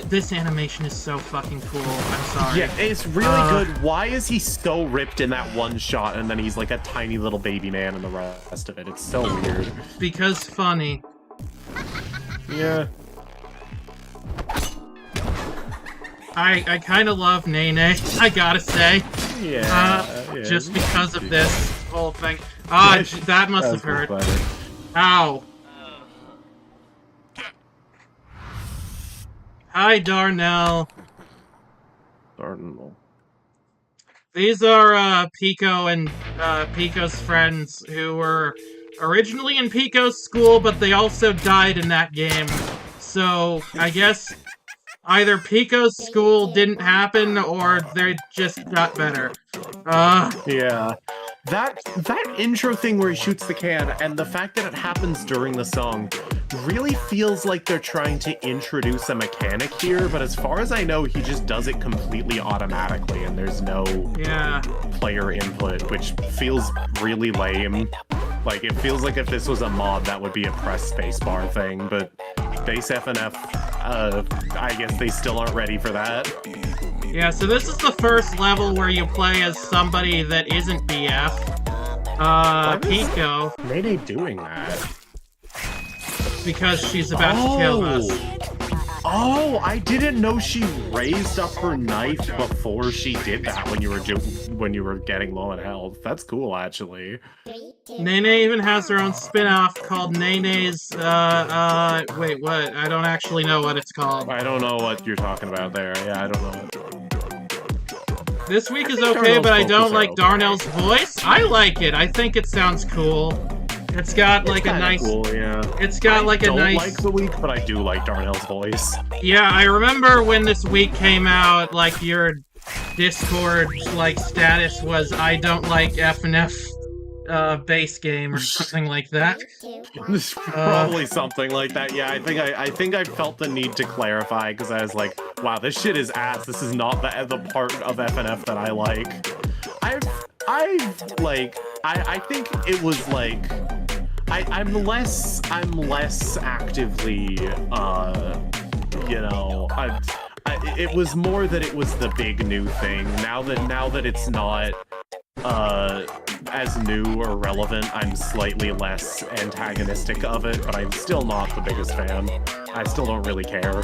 this animation is so fucking cool. I'm sorry. Yeah, it's really good. Why is he so ripped in that one shot, and then he's like a tiny little baby man in the rest of it? It's so weird. Because funny. Yeah. I kind of love Nene, I gotta say. Yeah. Just because of this whole thing. That must have hurt. Ow. Hi, Darnell. These are Pico and Pico's friends who were originally in Pico's school, but they also died in that game. So, I guess either Pico's school didn't happen, or they just got better. Yeah. That intro thing where he shoots the can, and the fact that it happens during the song, really feels like they're trying to introduce a mechanic here, but as far as I know, he just does it completely automatically, and there's no player input, which feels really lame. Like, it feels like if this was a mod, that would be a press spacebar thing, but base FNF, I guess they still aren't ready for that. Yeah, so this is the first level where you play as somebody that isn't BF. Pico. Why are they doing that? Because she's about to kill us. Oh, I didn't know she raised up her knife before she did that when you were getting low in health. That's cool, actually. Nene even has her own spin-off called Nene's, wait, what? I don't actually know what it's called. I don't know what you're talking about there. Yeah, I don't know. This week is okay, but I don't like Darnell's voice. I like it. I think it sounds cool. It's got like a nice... cool, yeah. It's got like a nice... I don't like the week, but I do like Darnell's voice. Yeah, I remember when this week came out, like, your Discord, like, status was, I don't like FNF base game or something like that. Probably something like that. Yeah, I think I felt the need to clarify, because I was like, wow, this shit is ass. This is not the part of FNF that I like. I think it was like... I'm less actively, you know, it was more that it was the big new thing. Now that it's not as new or relevant, I'm slightly less antagonistic of it, but I'm still not the biggest fan. I still don't really care.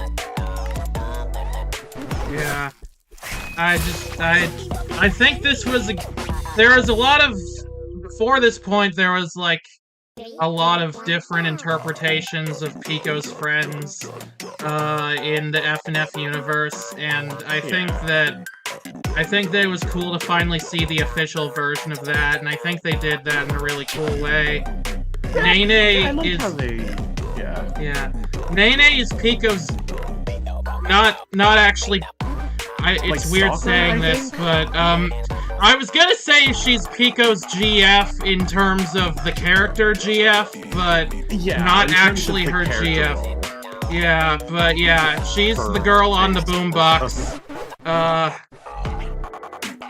Yeah. I think this was there was a lot of, before this point, there was like a lot of different interpretations of Pico's friends in the FNF universe, and I think that it was cool to finally see the official version of that, and I think they did that in a really cool way. Nene is... Yeah. Nene is Pico's... Not actually... it's weird saying this, but, I was gonna say she's Pico's GF in terms of the character GF, but not actually her GF. Yeah, but yeah, she's the girl on the boombox.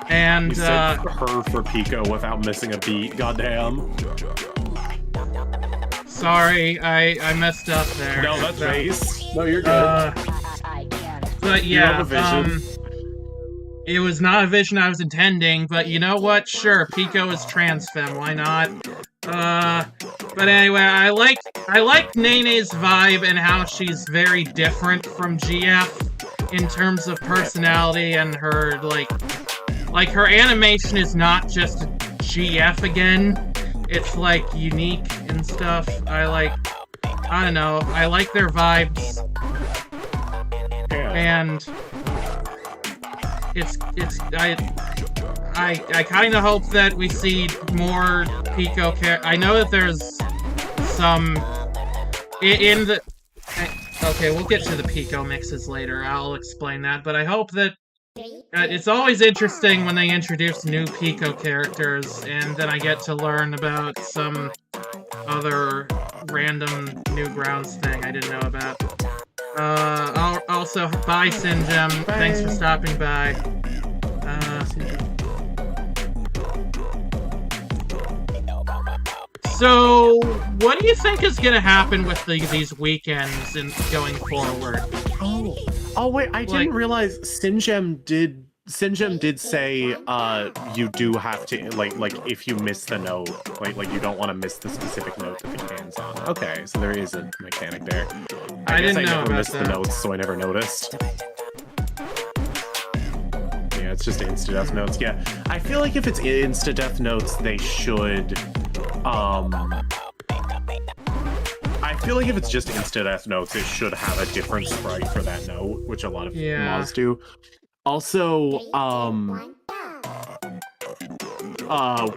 And You said her for Pico without missing a beat. Goddamn. Sorry, I messed up there. No, that's Face. No, you're good. But You have yeah, a vision. it was not a vision I was intending, but you know what? Sure, Pico is trans femme, why not? But anyway, I like Nene's vibe and how she's very different from GF in terms of personality, and her, like her animation is not just GF again. It's, like, unique and stuff. I don't know, I like their vibes. Yeah. And I kind of hope that we see more Pico I know that there's some in the... Okay, we'll get to the Pico mixes later, I'll explain that, but I hope that it's always interesting when they introduce new Pico characters, and then I get to learn about some other random Newgrounds thing I didn't know about. Also, bye, Sinjum. Thanks for stopping by. So, what do you think is gonna happen with these weekends and going forward? Oh wait, I didn't realize Sinjem did say you do have to like if you miss the note, like you don't want to miss the specific note that the can's on. Okay, so there is a mechanic there. I guess didn't know never about missed that. the notes, so I never noticed. Yeah, it's just insta-death notes. Yeah, I feel like if it's insta-death notes, they should I feel like if it's just insta-death notes, it should have a different sprite for that note, which a lot of mods do. Also,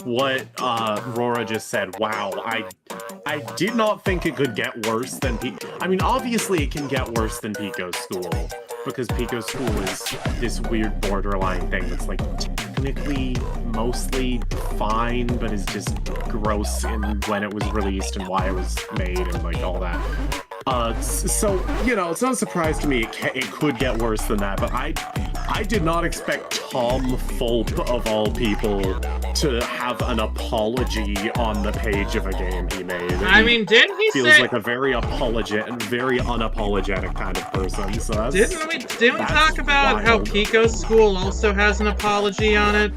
what Rora just said, wow, I did not think it could get worse than I mean, obviously it can get worse than Pico's School, because Pico's School is this weird borderline thing that's like technically mostly fine, but is just gross in when it was released and why it was made and like all that. So, you know, it's not a surprise to me it could get worse than that, but I did not expect Tom Fulp, of all people, to have an apology on the page of a game he made. I mean, didn't he feels like a very very unapologetic kind of person, so that's... Didn't we talk about how Pico's School also has an apology on it?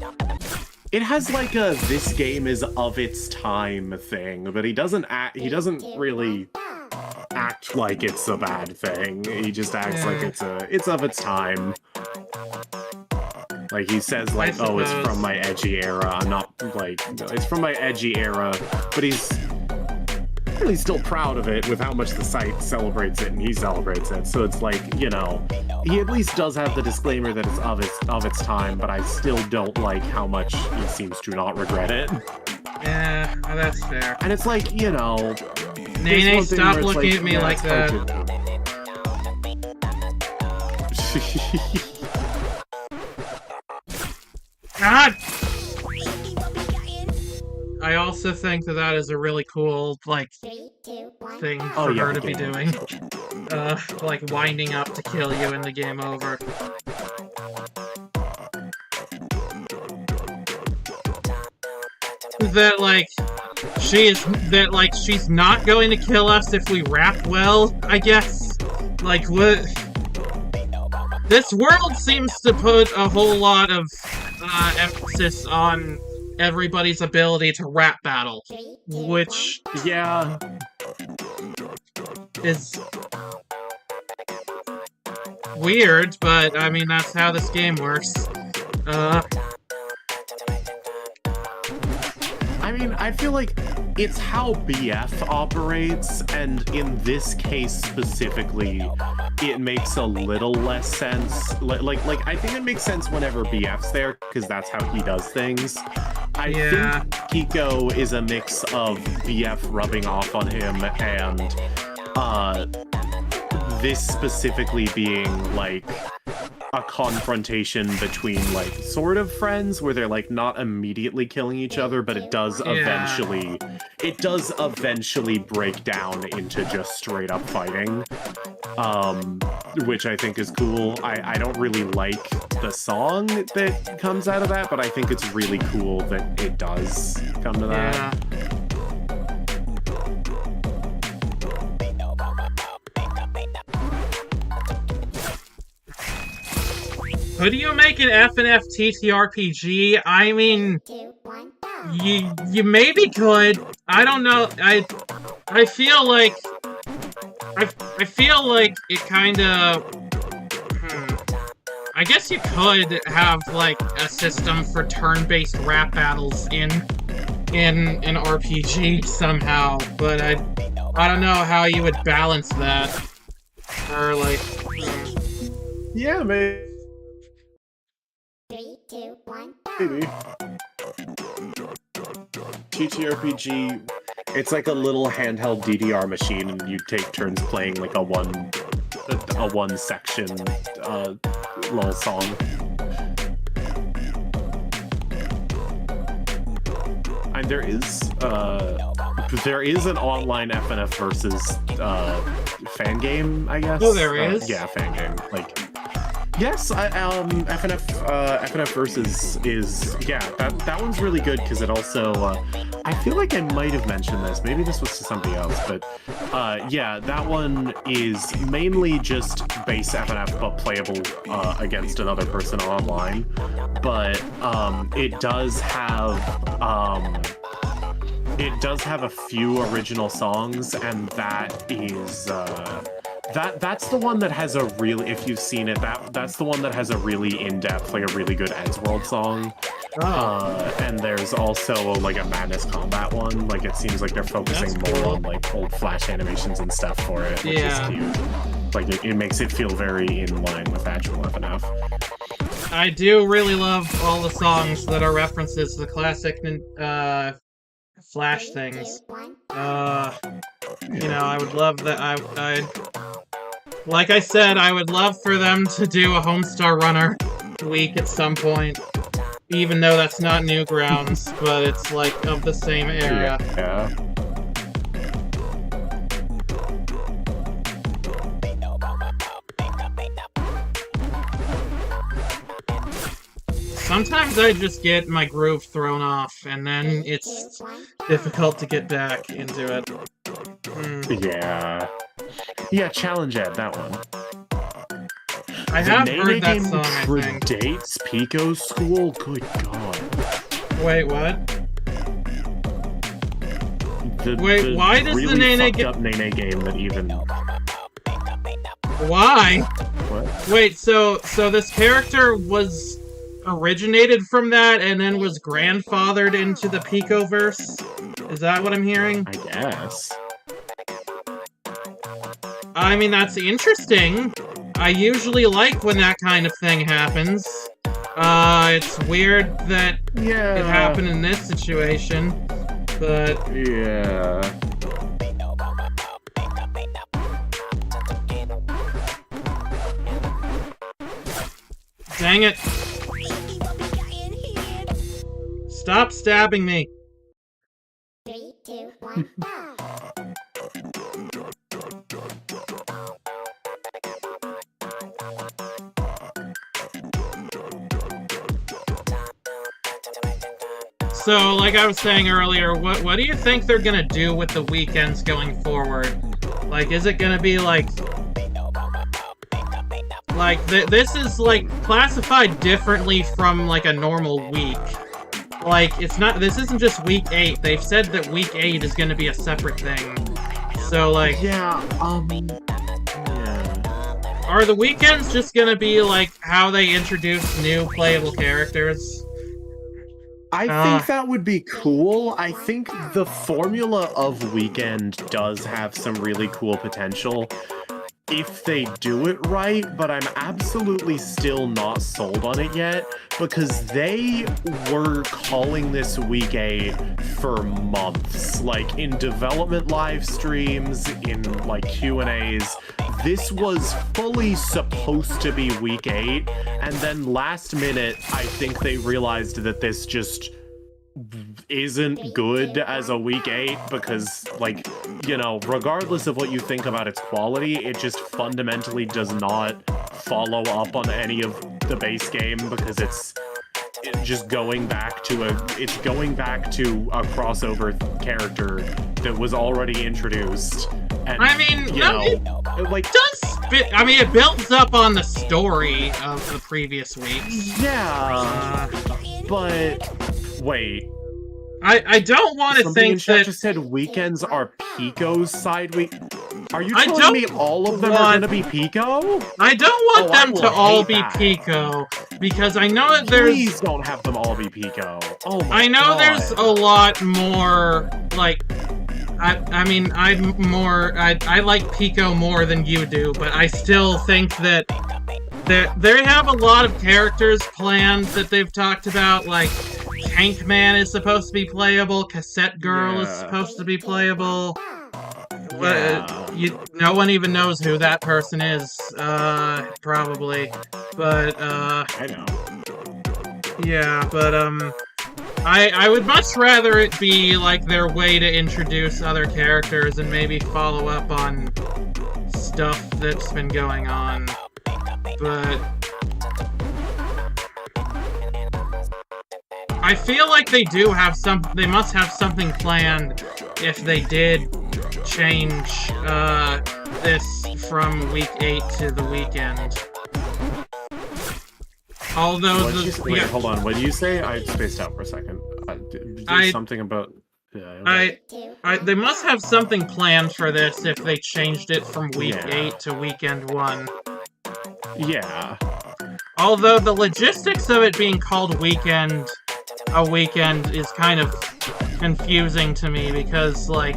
It has like a "this game is of its time" thing, but he doesn't really act like it's a bad thing. He just acts like it's of its time. Like he says like, oh, it's from my edgy era. I'm not like, it's from my edgy era, but he's really still proud of it with how much the site celebrates it and he celebrates it. So it's like, you know, he at least does have the disclaimer that it's of its time, but I still don't like how much he seems to not regret it. Yeah, that's fair. And it's like, you know, Nene, stop looking at me like that. God! I also think that is a really cool, like, thing for her to be doing. Like, winding up to kill you in the game over. She's not going to kill us if we rap well, I guess? Like, what? This world seems to put a whole lot of emphasis on everybody's ability to rap battle, which is weird, but I mean, that's how this game works. I mean, I feel like it's how BF operates, and in this case specifically, it makes a little less sense. Like I think it makes sense whenever BF's there, because that's how he does things. I think Pico is a mix of BF rubbing off on him and this specifically being like a confrontation between like sort of friends where they're like not immediately killing each other, but it does eventually break down into just straight up fighting, which I think is cool. I don't really like the song that comes out of that, but I think it's really cool that it does come to that. Yeah. Could you make an FNF TTRPG? I mean, you maybe could. I don't know. I feel like I feel like it kind of. I guess you could have like a system for turn-based rap battles in an RPG somehow, but I don't know how you would balance that. Or like. Yeah, maybe. 3, 2, 1, Maybe. TTRPG, it's like a little handheld DDR machine, and you take turns playing like a one section little song. And there is an online FNF versus fan game, I guess. Oh, there is? Yeah, fan game. Like. Yes, FNF Versus is, yeah, that one's really good because it also, I feel like I might have mentioned this, maybe this was to somebody else, but yeah, that one is mainly just base FNF but playable against another person online, but it does have a few original songs, and that is, That's the one that has a really, if you've seen it, that's the one that has a really in-depth, like a really good Eddsworld song. Oh. And there's also like a Madness Combat one. Like it seems like they're focusing more on like old Flash animations and stuff for it, which is cute. Like it makes it feel very in line with actual FNF. I do really love all the songs that are references to the classic Flash things. You know, I would love that. Like I said, I would love for them to do a Homestar Runner week at some point. Even though that's not Newgrounds, but it's like of the same era. Yeah. Sometimes I just get my groove thrown off, and then it's difficult to get back into it. Yeah. Yeah, Challenge Ed, that one. I have heard that song, I think. Predates Pico School? Good God. Wait, what? Wait, why does really the Nene fucked up Nene game that even... Why? What? Wait, so this character was originated from that and then was grandfathered into the Picoverse? Is that what I'm hearing? I guess. I mean, that's interesting. I usually like when that kind of thing happens. It's weird that it happened in this situation, but... Yeah. Dang it. Stop stabbing me. 3, 2, 1, go! So, like I was saying earlier, what do you think they're gonna do with the weekends going forward? Like, is it gonna be like... this is, like, classified differently from, like, a normal week. Like, it's not... This isn't just week 8. They've said that week 8 is gonna be a separate thing. So, like... Yeah, Are the weekends just gonna be, like, how they introduce new playable characters? I think that would be cool. I think the formula of Weekend does have some really cool potential. if they do it right, but I'm absolutely still not sold on it yet, because they were calling this week 8 for months, like in development live streams, in like Q&As. This was fully supposed to be week 8, and then last minute, I think they realized that this just isn't good as a week 8 because, like, you know, regardless of what you think about its quality, it just fundamentally does not follow up on any of the base game because it's just going back to a crossover character that was already introduced. And, I mean, it builds up on the story of the previous weeks. Yeah, but wait. I don't want to think that just said weekends are Pico's side week. Are you telling me all of them are gonna be Pico? I don't want them to all be Pico because I know that there's. Please don't have them all be Pico. Oh my I know God. there's a lot more like. I like Pico more than you do, but I still think that they have a lot of characters planned that they've talked about, like Tank Man is supposed to be playable, Cassette Girl is supposed to be playable. No one even knows who that person is, probably. But, I know. Yeah, but, I would much rather it be, like, their way to introduce other characters and maybe follow up on stuff that's been going on. But I feel like they must have something planned if they did change, this from week 8 to the weekend. Although Wait, hold on. What did you say? I spaced out for a second. Something about. Yeah. They must have something planned for this if they changed it from week 8 to weekend 1. Yeah. Although the logistics of it being called a weekend is kind of confusing to me because, like,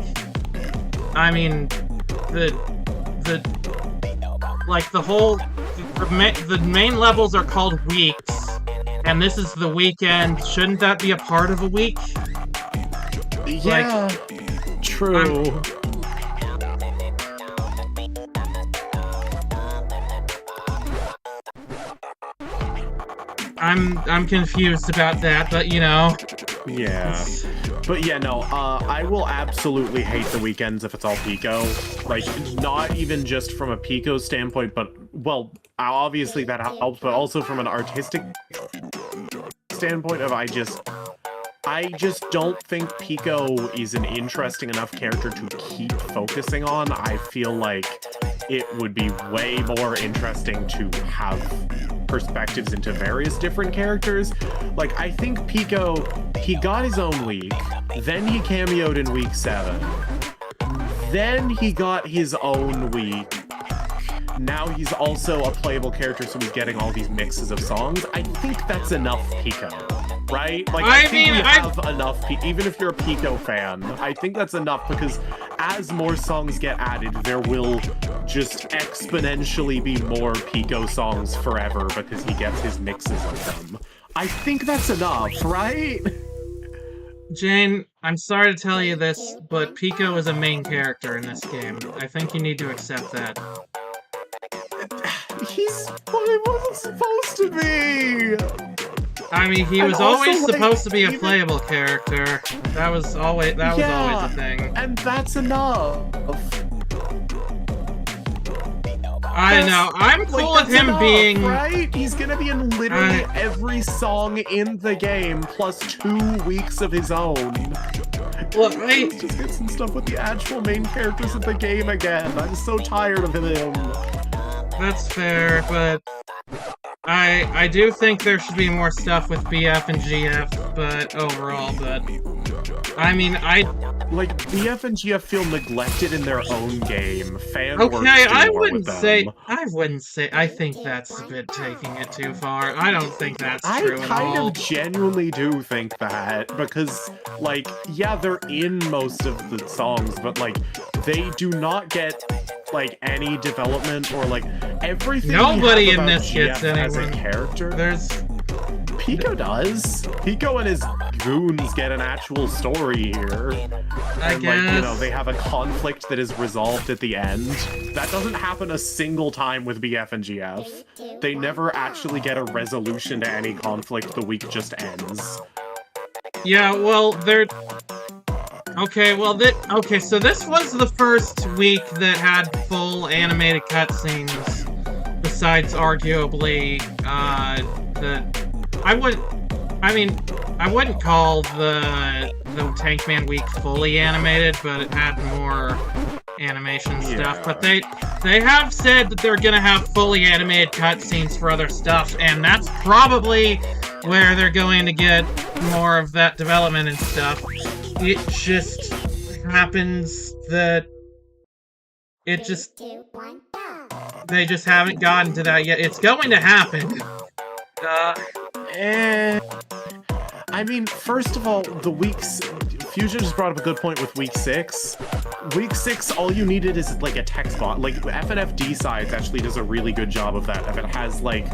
I mean, the main levels are called weeks, and this is the weekend. Shouldn't that be a part of a week? Yeah, true. I'm confused about that, but you know. Yeah. But yeah, no, I will absolutely hate the weekends if it's all Pico. Like, not even just from a Pico standpoint, but, well, obviously that helps, but also from an artistic standpoint of I just don't think Pico is an interesting enough character to keep focusing on. I feel like it would be way more interesting to have perspectives into various different characters. Like, I think Pico, he got his own week, then he cameoed in week 7, then he got his own week. Now he's also a playable character, so he's getting all these mixes of songs. I think that's enough Pico, right? Like, I think we have enough, even if you're a Pico fan, I think that's enough because as more songs get added, there will just exponentially be more Pico songs forever because he gets his mixes of them. I think that's enough, right? Jane, I'm sorry to tell you this, but Pico is a main character in this game. I think you need to accept that. He's what it wasn't supposed to be! I mean, he was always supposed to be a playable character. That was always a thing. And that's enough. I know. I'm cool with him being right. He's gonna be in literally every song in the game, plus 2 weeks of his own. Look, Let's just get some stuff with the actual main characters of the game again. I'm so tired of him. That's fair, but I do think there should be more stuff with BF and GF, but overall, I mean, like, BF and GF feel neglected in their own game. Fan okay, I wouldn't say, I think that's a bit taking it too far. I don't think that's true at all. I kind of genuinely do think that, because, like, yeah, they're in most of the songs, but, like, they do not get like any development or like everything. Nobody we have in about this gets GF as a anyone. character. There's Pico does. Pico and his goons get an actual story here. I And guess. like, you know, they have a conflict that is resolved at the end. That doesn't happen a single time with BF and GF. They never actually get a resolution to any conflict. The week just ends. Yeah, well, they're... Okay, well, okay, so this was the first week that had full animated cutscenes, besides arguably, I wouldn't call the Tankman week fully animated, but it had more animation stuff. But they have said that they're gonna have fully animated cutscenes for other stuff, and that's probably where they're going to get more of that development and stuff. It just happens that they just haven't gotten to that yet. It's going to happen. I mean, first of all, the weeks... Fusion just brought up a good point with week 6. Week 6, all you needed is, like, a text box. Like, FNFD Sides actually does a really good job of that. If it has, like,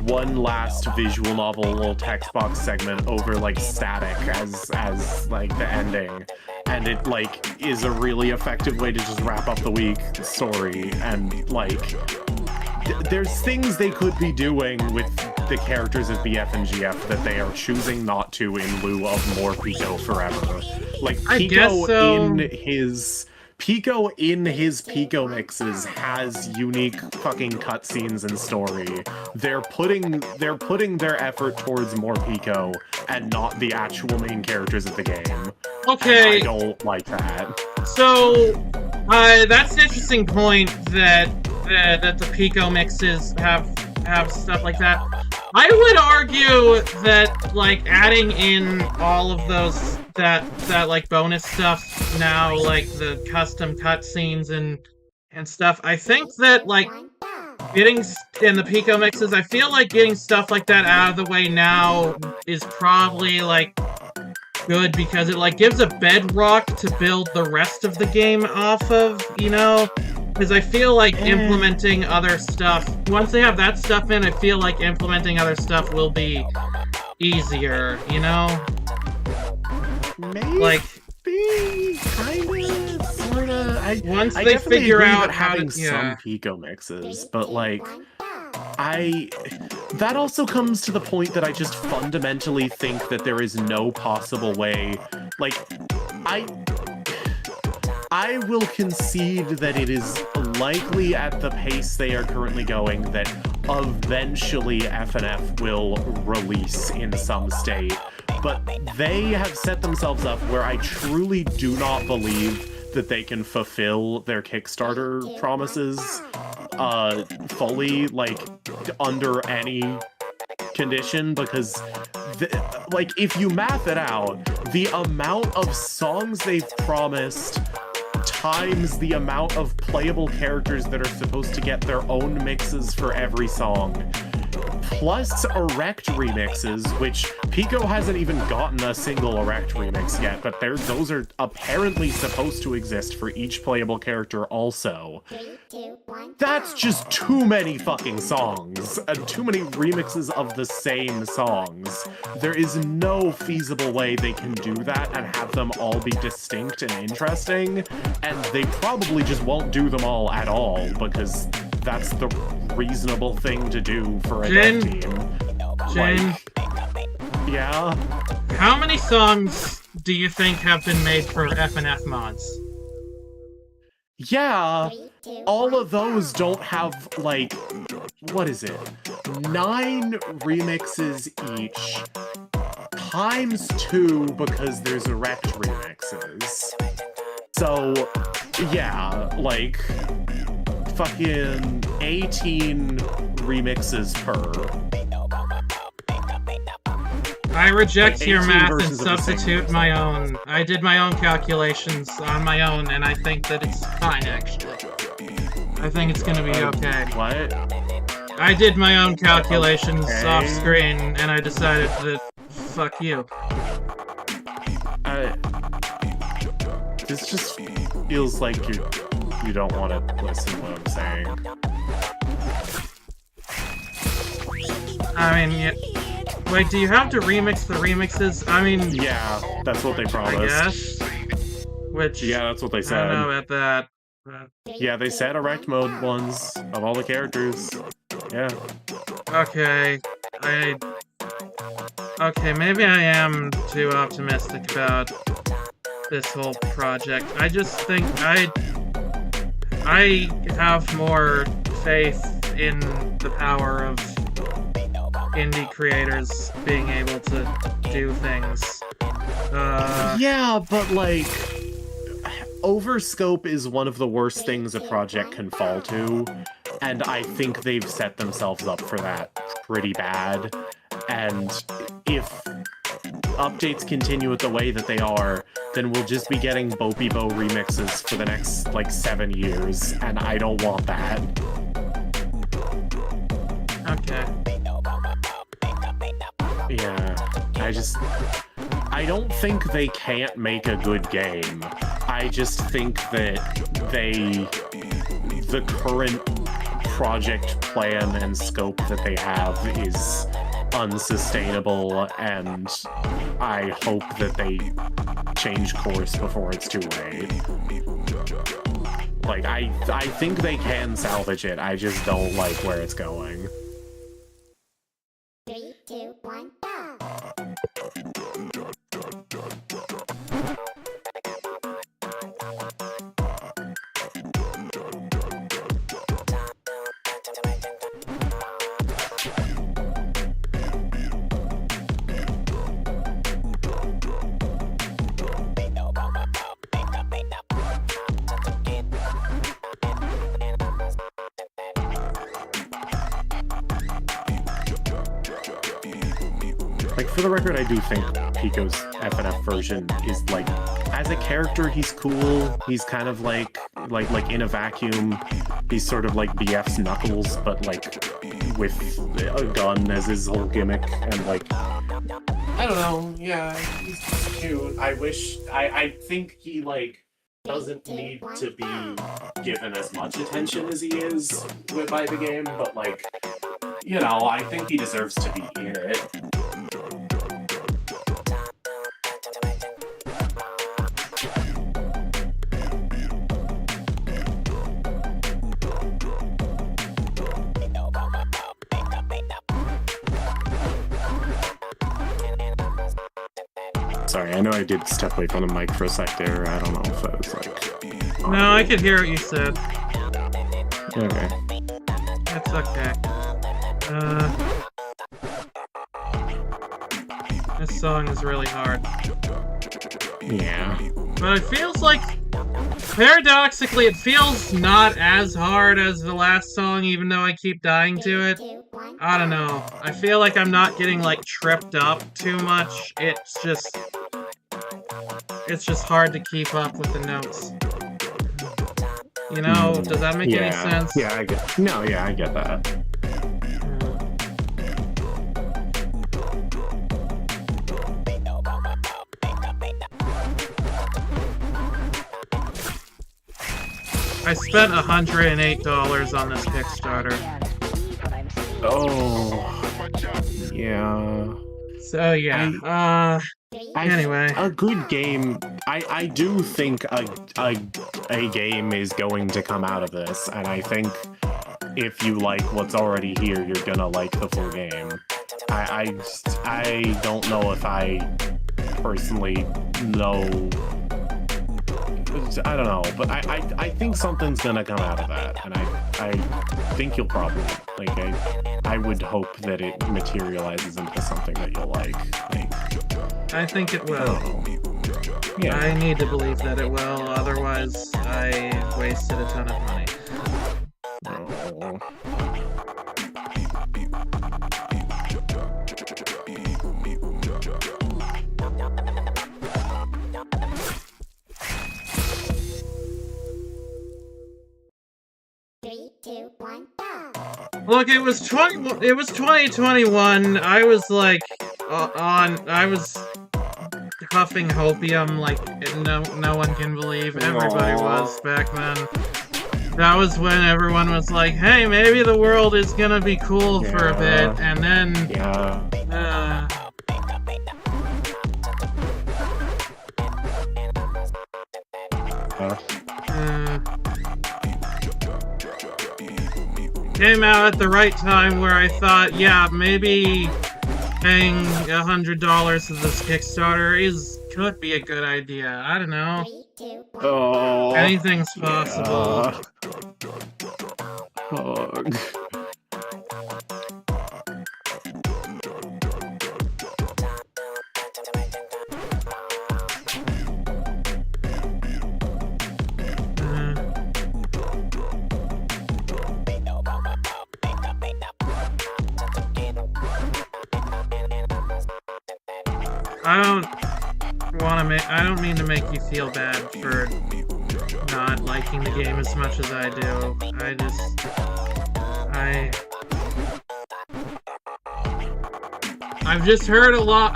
one last visual novel little text box segment over, like, static as like, the ending. And it, like, is a really effective way to just wrap up the week story. And, like... There's things they could be doing with the characters of BF and GF that they are choosing not to in lieu of more Pico forever. Like, Pico in his Pico mixes has unique fucking cutscenes and story. They're putting their effort towards more Pico and not the actual main characters of the game. Okay. And I don't like that. So, that's an interesting point that the Pico mixes have stuff like that. I would argue that, like, adding in all of those, that like, bonus stuff now, like, the custom cutscenes and stuff, I think that, like, getting, in the Pico mixes, I feel like getting stuff like that out of the way now is probably, like, good, because it, like, gives a bedrock to build the rest of the game off of, you know? Because I feel like implementing other stuff, once they have that stuff in, I feel like implementing other stuff will be easier, you know? Maybe, like, kinda, sorta. Once I they definitely figure agree out that how having to, yeah. some Pico mixes, but like, that also comes to the point that I just fundamentally think that there is no possible way, like, I will concede that it is likely at the pace they are currently going that eventually FNF will release in some state, but they have set themselves up where I truly do not believe that they can fulfill their Kickstarter promises fully, like, under any condition, because like, if you math it out, the amount of songs they've promised times the amount of playable characters that are supposed to get their own mixes for every song, plus Erect remixes, which Pico hasn't even gotten a single Erect remix yet, but those are apparently supposed to exist for each playable character also. That's just too many fucking songs, and too many remixes of the same songs. There is no feasible way they can do that and have them all be distinct and interesting, and they probably just won't do them all at all, because that's the reasonable thing to do for a dev team. Jen, yeah? How many songs do you think have been made for FNF mods? Yeah, all of those don't have, like, what is it? 9 remixes each, times 2 because there's Erect remixes. So, yeah, like, fucking 18 remixes per. I reject Like your 18 math and versions of the same substitute my own. I did my own calculations on my own, and I think that it's fine, actually. I think it's gonna be okay. What? I did my own calculations Okay. off screen, and I decided that fuck you. This just feels like you're you don't want to listen to what I'm saying. I mean, yeah. Wait, do you have to remix the remixes? I mean... Yeah, that's what they promised. I guess? Which... Yeah, that's what they said. I don't know about that. But... Yeah, they said erect mode ones of all the characters. Yeah. Okay, Okay, maybe I am too optimistic about this whole project. I just think I have more faith in the power of indie creators being able to do things. Yeah, but like... Overscope is one of the worst things a project can fall to, and I think they've set themselves up for that pretty bad. And if updates continue with the way that they are, then we'll just be getting Bopibo remixes for the next, like, 7 years, and I don't want that. Okay. Yeah, I don't think they can't make a good game. I just think that the current project plan and scope that they have is unsustainable, and I hope that they change course before it's too late. Like, I think they can salvage it, I just don't like where it's going. 3, 2, 1, go! Like, for the record, I do think Pico's FNF version is, like, as a character, he's cool. He's kind of like in a vacuum, he's sort of like BF's Knuckles, but, like, with a gun as his whole gimmick, and, like... I don't know, yeah, he's cute. I think he, like, doesn't need to be given as much attention as he is by the game, but, like, you know, I think he deserves to be in it. Sorry, I know I did step away from the mic for a sec there. I don't know if that was like... No, I could hear what you said. Okay. It's okay. This song is really hard. Yeah. But it feels like... Paradoxically, it feels not as hard as the last song, even though I keep dying to it. I don't know. I feel like I'm not getting, like, tripped up too much. It's just hard to keep up with the notes. You know, does that make any sense? Yeah, I get... No, yeah, I get that. I spent $108 on this Kickstarter. Oh... Yeah... So, yeah, anyway. A good game... I do think a game is going to come out of this, and I think if you like what's already here, you're gonna like the full game. I don't know if I personally know... I don't know, but I think something's gonna come out of that, and I think you'll probably, like, I would hope that it materializes into something that you'll like. I think it will. Yeah. I need to believe that it will, otherwise I wasted a ton of money. Oh. Look, it was 2021. I was like I was huffing hopium like no one can believe. Everybody was back then. that was when everyone was like, hey, maybe the world is gonna be cool for a bit, and then... came out at the right time where I thought, yeah, maybe paying $100 to this Kickstarter could be a good idea. I don't know. 3, 2, 1. Oh, Anything's possible. I don't mean to make you feel bad for not liking the game as much as I do. I've just heard a lot.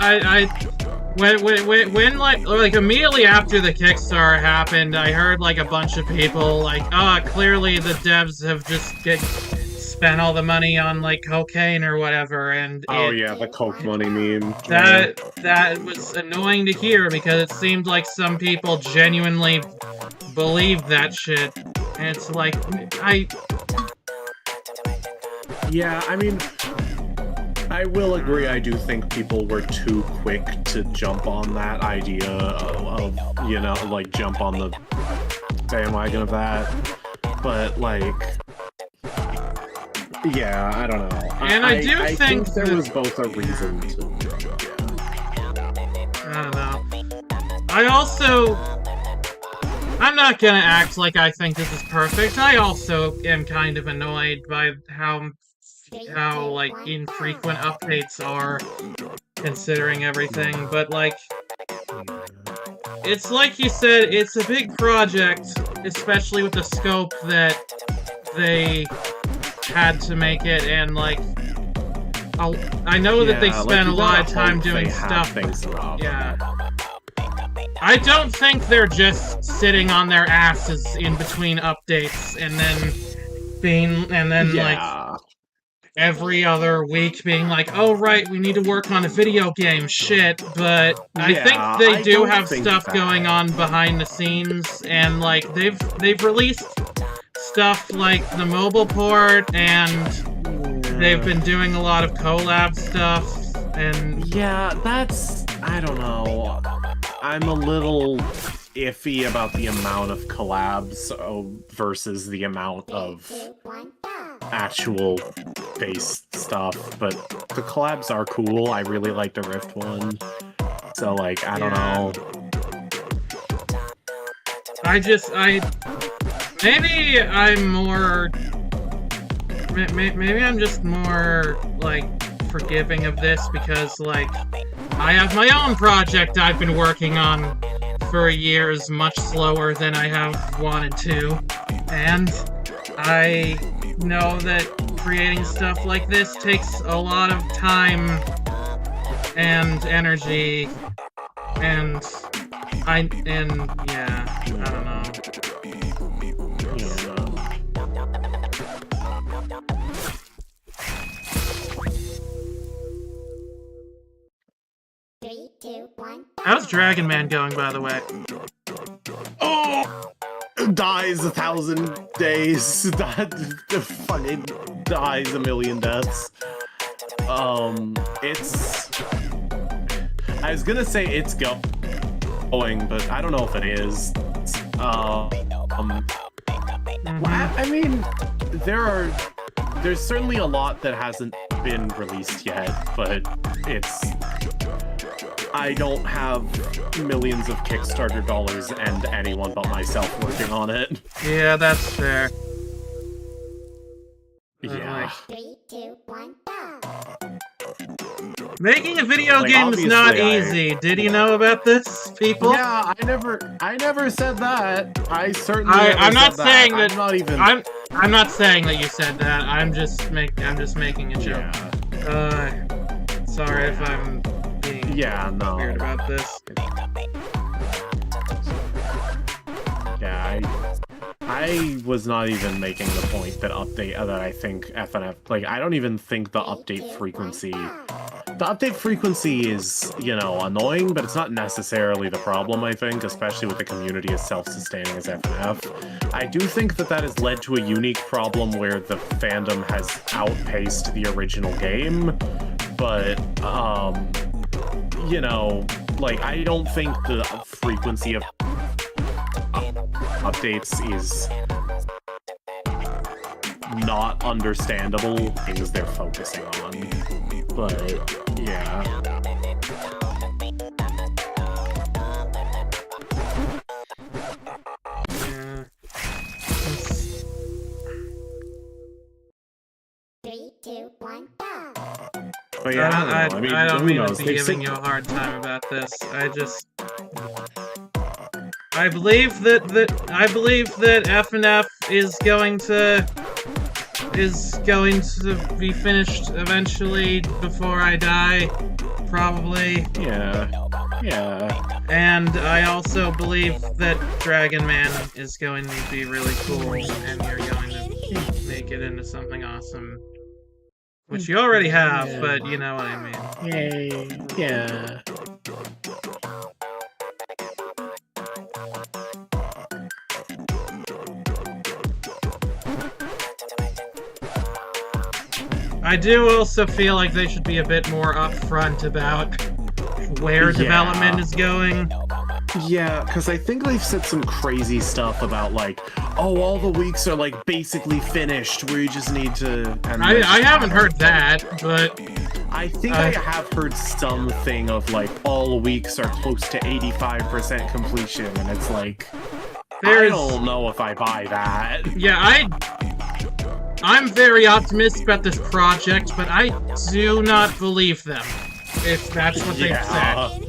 When like immediately after the Kickstarter happened, I heard like a bunch of people like, clearly the devs have just spent all the money on like cocaine or whatever, and the coke money meme. That was annoying to hear because it seemed like some people genuinely believed that shit, and it's like Yeah, I mean, I will agree. I do think people were too quick to jump on that idea of like jump on the bandwagon of that, but like. Yeah, I don't know. And I think there was both a reason to... I don't know. I'm not gonna act like I think this is perfect. I also am kind of annoyed by how like infrequent updates are, considering everything, but like... It's like you said, it's a big project, especially with the scope that they had to make it, and like I know that they spent a lot of time doing stuff. Yeah, I don't think they're just sitting on their asses in between updates and then like every other week being like, oh right, we need to work on a video game. Shit, but I think they do have stuff going on behind the scenes, and like they've released stuff like the mobile port, and they've been doing a lot of collab stuff, and... Yeah, I don't know. I'm a little iffy about the amount of collabs versus the amount of actual base stuff, but the collabs are cool. I really like the Rift one. So, like, I don't know. Maybe I'm more... Maybe I'm just more, like, forgiving of this because, like, I have my own project I've been working on for years, much slower than I have wanted to, and I know that creating stuff like this takes a lot of time and energy, and yeah, I don't know. 3, 2, 1. How's Dragon Man going, by the way? Oh! Dies 1,000 days. Fucking dies a million deaths. It's... I was gonna say it's going, but I don't know if it is. I mean, there's certainly a lot that hasn't been released yet, but I don't have millions of Kickstarter dollars and anyone but myself working on it. Yeah, that's fair. Yeah. 3, 2, 1, go! Making a video game is not easy. Did you know about this, people? Yeah, I never said that. I certainly I'm not saying that. I'm not saying that you said that. I'm just making a joke. Yeah. Sorry if I'm being weird about this. Yeah, I was not even making the point that I think FNF, like, I don't even think the update frequency... The update frequency is, you know, annoying, but it's not necessarily the problem, I think, especially with the community as self-sustaining as FNF. I do think that that has led to a unique problem where the fandom has outpaced the original game, but, you know, like, I don't think the frequency of updates is not understandable things they're focusing on. But, yeah. Three, two, one, go. But yeah, I don't mean to be giving you a hard time about this. I believe that FNF is going to be finished eventually before I die, probably. Yeah. And I also believe that Dragon Man is going to be really cool, and you're going to make it into something awesome. Which you already have, but you know what I mean. Yay. Yeah. I do also feel like they should be a bit more upfront about where development is going. Yeah, because I think they've said some crazy stuff about, like, oh, all the weeks are, like, basically finished, where you just need to... I haven't heard that, but... I think I have heard something of, like, all weeks are close to 85% completion, and it's like... I don't know if I buy that. Yeah, I'm very optimistic about this project, but I do not believe them, if that's what they've said.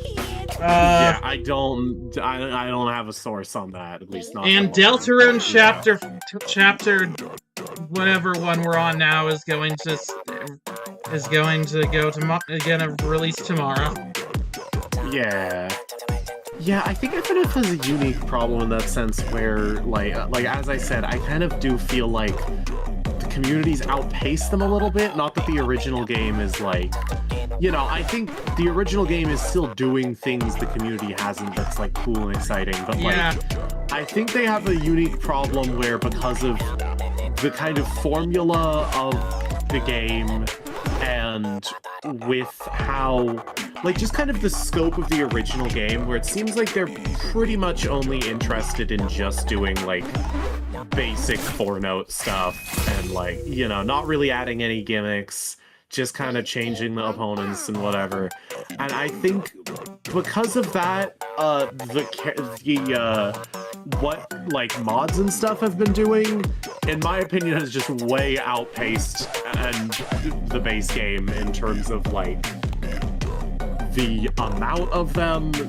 Yeah, I don't have a source on that, at least not. And Deltarune chapter whatever one we're on now is going to get a release tomorrow. Yeah. Yeah, I think FNF has a unique problem in that sense where, like as I said, I kind of do feel like the communities outpace them a little bit. Not that the original game is like, you know, I think the original game is still doing things the community hasn't that's like cool and exciting, but like, I think they have a unique problem where because of the kind of formula of the game and with how, like, just kind of the scope of the original game, where it seems like they're pretty much only interested in just doing, like, basic 4-note stuff and, like, you know, not really adding any gimmicks, just kind of changing the opponents and whatever. And I think because of that, what, like, mods and stuff have been doing, in my opinion, has just way outpaced the base game in terms of, like, the amount of them, the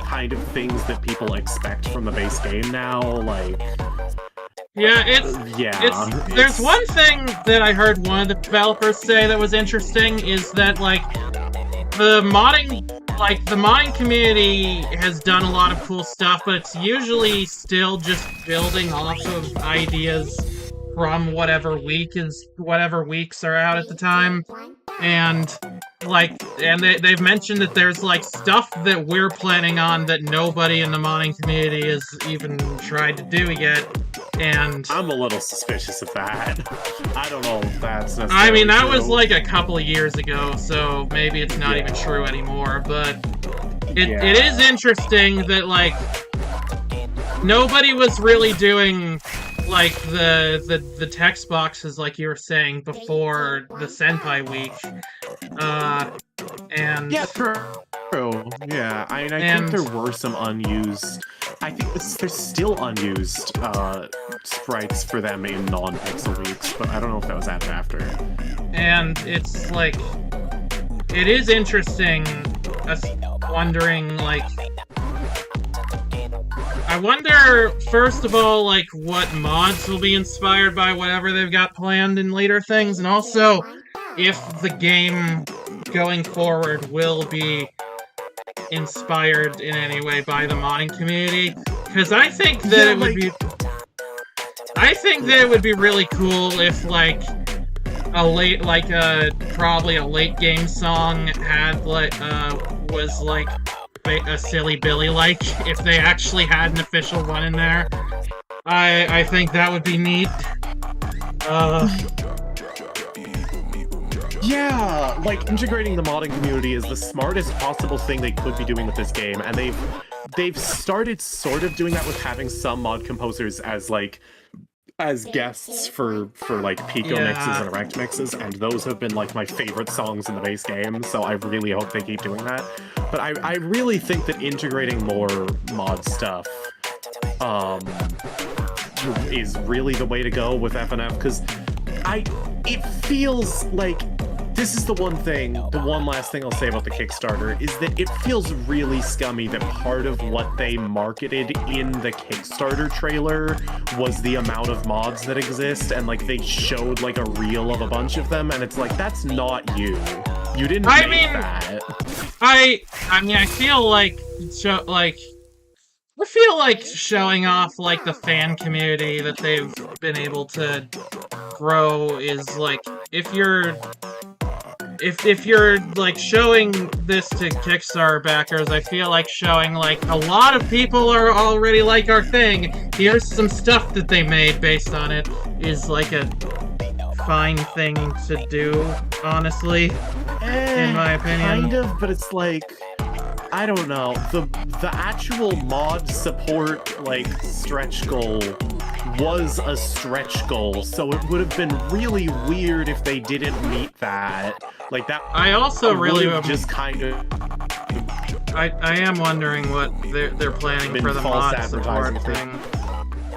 kind of things that people expect from the base game now, like... There's one thing that I heard one of the developers say that was interesting, is that, like, the modding community has done a lot of cool stuff, but it's usually still just building off of ideas from whatever weeks are out at the time. And, like, they've mentioned that there's, like, stuff that we're planning on that nobody in the modding community has even tried to do yet. And I'm a little suspicious of that. I don't know if that's necessarily I mean, that true. was like a couple of years ago, so maybe it's not even true anymore, but it is interesting that, like, nobody was really doing, like, the text boxes, like you were saying, before the Senpai week. And... Yeah, true. Yeah, I think there were some unused... I think there's still unused sprites for them in non-pixel weeks, but I don't know if that was added after. And it's, like... It is interesting, wondering, like... I wonder, first of all, like, what mods will be inspired by whatever they've got planned in later things, and also if the game going forward will be inspired in any way by the modding community, Because I think that it would be... I think that it would be really cool if, like, probably a late game song had, like, was, like, a Silly Billy-like, if they actually had an official one in there. I think that would be neat. Yeah, like, integrating the modding community is the smartest possible thing they could be doing with this game, and they've started sort of doing that with having some mod composers as, like, as guests for like Pico mixes and Erect mixes, and those have been like my favorite songs in the base game, so I really hope they keep doing that. But I really think that integrating more mod stuff is really the way to go with FNF, because it feels like this is the one last thing I'll say about the Kickstarter, is that it feels really scummy that part of what they marketed in the Kickstarter trailer was the amount of mods that exist, and like they showed like a reel of a bunch of them, and it's like, that's not you. You didn't make that. I feel like showing off like the fan community that they've been able to grow is like, if you're like showing this to Kickstarter backers, I feel like showing like a lot of people are already like our thing. Here's some stuff that they made based on it is like a fine thing to do, honestly, in my opinion. Kind of, but it's like, I don't know. The actual mod support like stretch goal was a stretch goal, so it would have been really weird if they didn't meet that. Like that. I also really just kind of. I am wondering what they're planning for the mod support thing.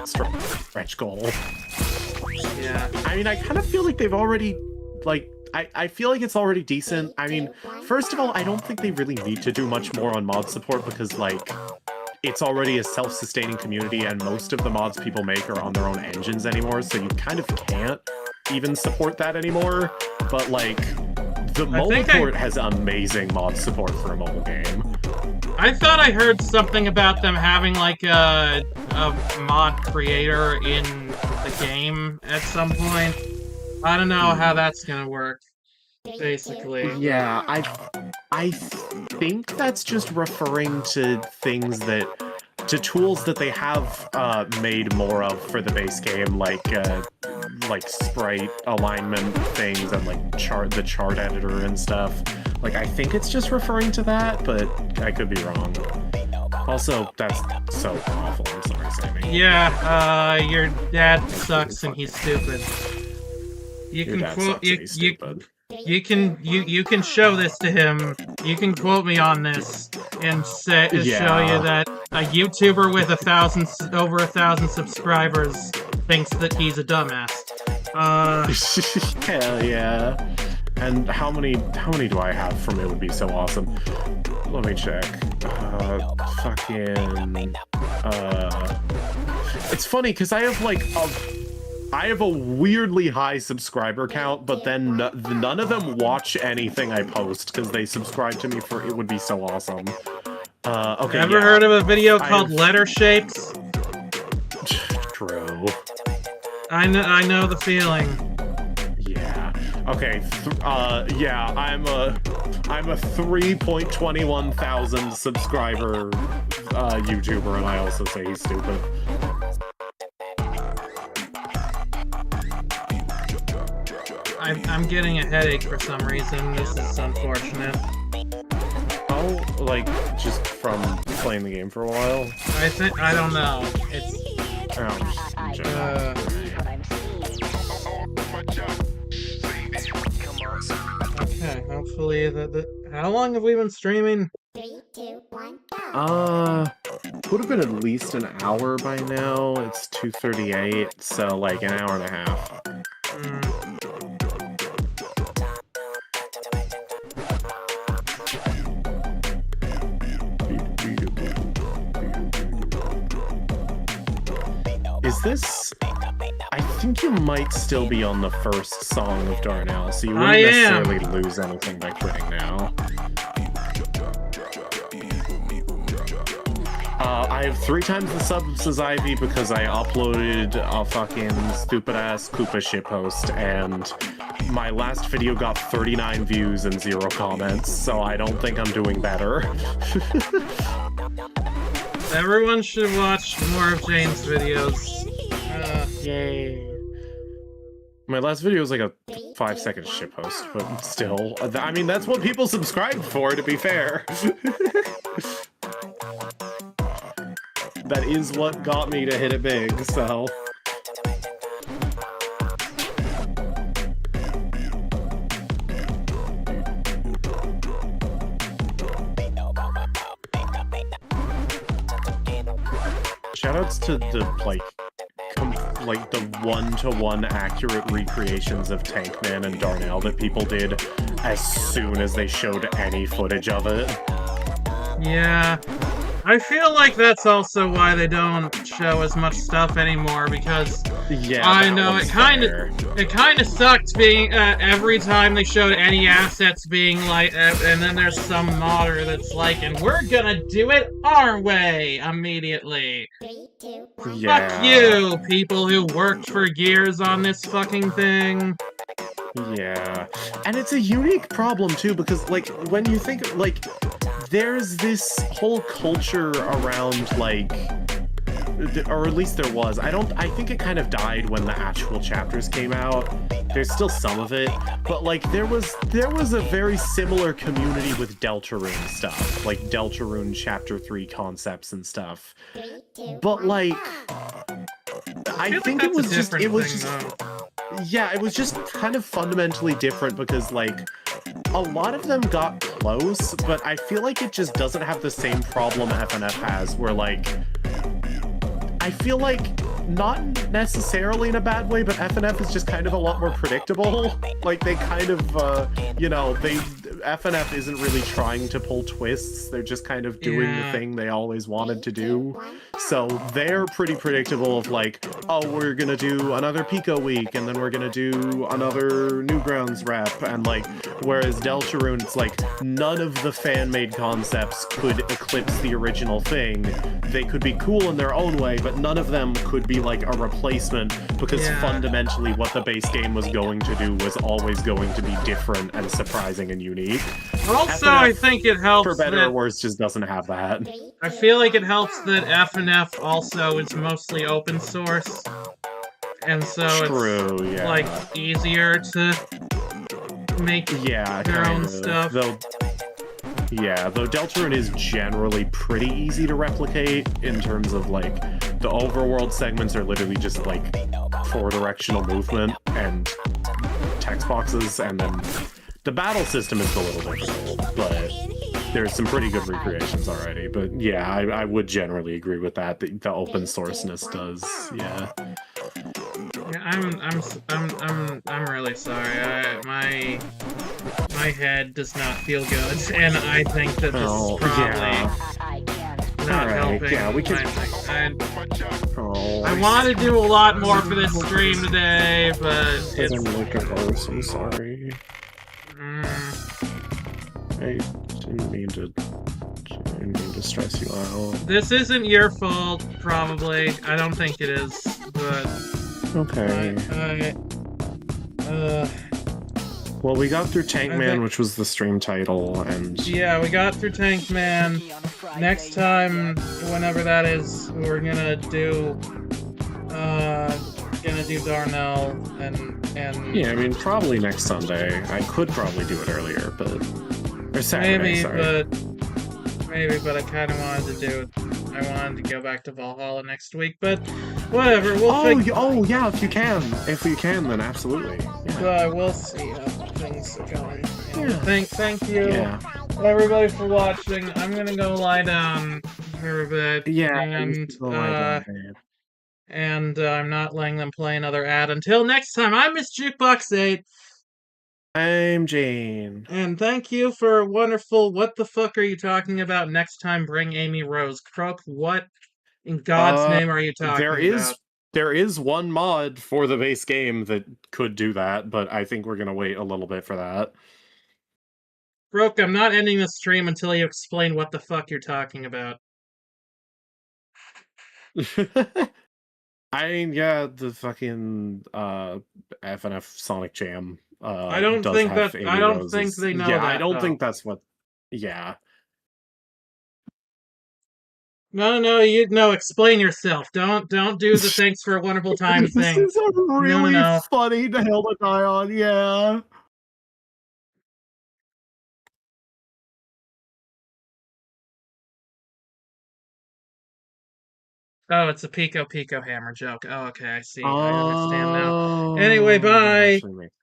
Stretch goal. Yeah. I mean, I kind of feel like they've already like. I feel like it's already decent. I mean, first of all, I don't think they really need to do much more on mod support because, like, it's already a self-sustaining community and most of the mods people make are on their own engines anymore, so you kind of can't even support that anymore. But, like, the mobile port has amazing mod support for a mobile game. I thought I heard something about them having, like, a mod creator in the game at some point. I don't know how that's gonna work, basically. Yeah, I think that's just referring to things to tools that they have made more of for the base game, like sprite alignment things and like the chart editor and stuff. Like, I think it's just referring to that, but I could be wrong. Also, that's so awful. I'm sorry, Sammy. Yeah, your dad sucks and he's stupid. You can quote you can show this to him. You can quote me on this and show you that a YouTuber with over 1,000 subscribers thinks that he's a dumbass. Hell yeah. And how many do I have from it would be so awesome? Let me check. It's funny because I have a weirdly high subscriber count, but then none of them watch anything I post because they subscribe to me for it would be so awesome. Okay. Ever heard of a video called Letter Shapes? True. I know the feeling. Yeah. Okay. Yeah. I'm a 3.21 thousand subscriber YouTuber, and I also say he's stupid. I'm getting a headache for some reason. This is unfortunate. Oh, like, just from playing the game for a while? I don't know. It's... Okay, hopefully how long have we been streaming? 3, 2, 1, go! Would have been at least an hour by now. It's 2:38, so like an hour and a half. Is this... I think you might still be on the first song of Darnell, so you wouldn't necessarily lose anything by quitting now. I have 3 times the subs as Ivy because I uploaded a fucking stupid-ass Koopa shitpost, and my last video got 39 views and 0 comments, so I don't think I'm doing better. Everyone should watch more of Jane's videos. Yay. My last video was like a 5-second shitpost, but still. I mean, that's what people subscribe for, to be fair. That is what got me to hit it big, so... Shoutouts to the, like the one-to-one accurate recreations of Tankman and Darnell that people did as soon as they showed any footage of it. Yeah. I feel like that's also why they don't show as much stuff anymore, because yeah, I know it kind of sucked being every time they showed any assets being like, and then there's some modder that's like, and we're gonna do it our way immediately. 3, 2, 1. Yeah. Fuck you, people who worked for years on this fucking thing. Yeah, and it's a unique problem too, because like when you think like there's this whole culture around like, or at least there was. I think it kind of died when the actual chapters came out. There's still some of it, but like there was a very similar community with Deltarune stuff, like Deltarune Chapter 3 concepts and stuff. 3, 2, But like, I think it was just yeah, it was just kind of fundamentally different because, like, a lot of them got close, but I feel like it just doesn't have the same problem FNF has, where, like, I feel like, not necessarily in a bad way, but FNF is just kind of a lot more predictable. Like, they kind of, you know, FNF isn't really trying to pull twists, they're just kind of doing the thing they always wanted to do. So they're pretty predictable of like, oh, we're gonna do another Pico week, and then we're gonna do another Newgrounds rep, and like, whereas Deltarune, it's like, none of the fan-made concepts could eclipse the original thing. They could be cool in their own way, but none of them could be like a replacement, because fundamentally what the base game was going to do was always going to be different and surprising and unique. Also, FNF, I think it helps for better that, or worse, just doesn't have that. I feel like it helps that FNF also is mostly open source, and so it's like easier to make their own stuff. Though Deltarune is generally pretty easy to replicate in terms of like the overworld segments are literally just like 4-directional movement and text boxes, and then the battle system is a little difficult, but there's some pretty good recreations already. But yeah, I would generally agree with that. The open sourceness does, yeah. I'm really sorry. My head does not feel good, and I think that this is probably not helping. Yeah, we can. I want to do a lot more for this stream today, but it's. I'm sorry. I didn't mean to stress you out. This isn't your fault, probably. I don't think it is, but... Okay. Well, we got through Tankman, which was the stream title, and... Yeah, we got through Tankman. Next time, whenever that is, we're gonna do Darnell, and... Yeah, I mean, probably next Sunday. I could probably do it earlier, but... Or Saturday, Maybe, but I kind of wanted to do it. I wanted to go back to Valhalla next week, but whatever. Oh, yeah, if you can. If you can, then absolutely. Yeah. We'll see how things are going. Thank you, everybody, for watching. I'm gonna go lie down for a bit. Yeah, and I'm not letting them play another ad until next time. I'm Miss JukeBox 8. I'm Jane. And thank you for a wonderful What the Fuck Are You Talking About? Next time, bring Amy Rose. Croak, what in God's name are you talking about? There is one mod for the base game that could do that, but I think we're going to wait a little bit for that. Croak, I'm not ending the stream until you explain what the fuck you're talking about. I mean, yeah, the fucking FNF Sonic Jam I don't does think have that. Amy I don't think Rose's. they know Yeah, I that don't though. think that's what. Yeah. No, you no. Explain yourself. Don't do the thanks for a wonderful time This thing. is a really No. funny hill to die on. Yeah. Oh, it's a Pico hammer joke. Oh, okay, I see. I understand now. Anyway, Oh, that bye. actually makes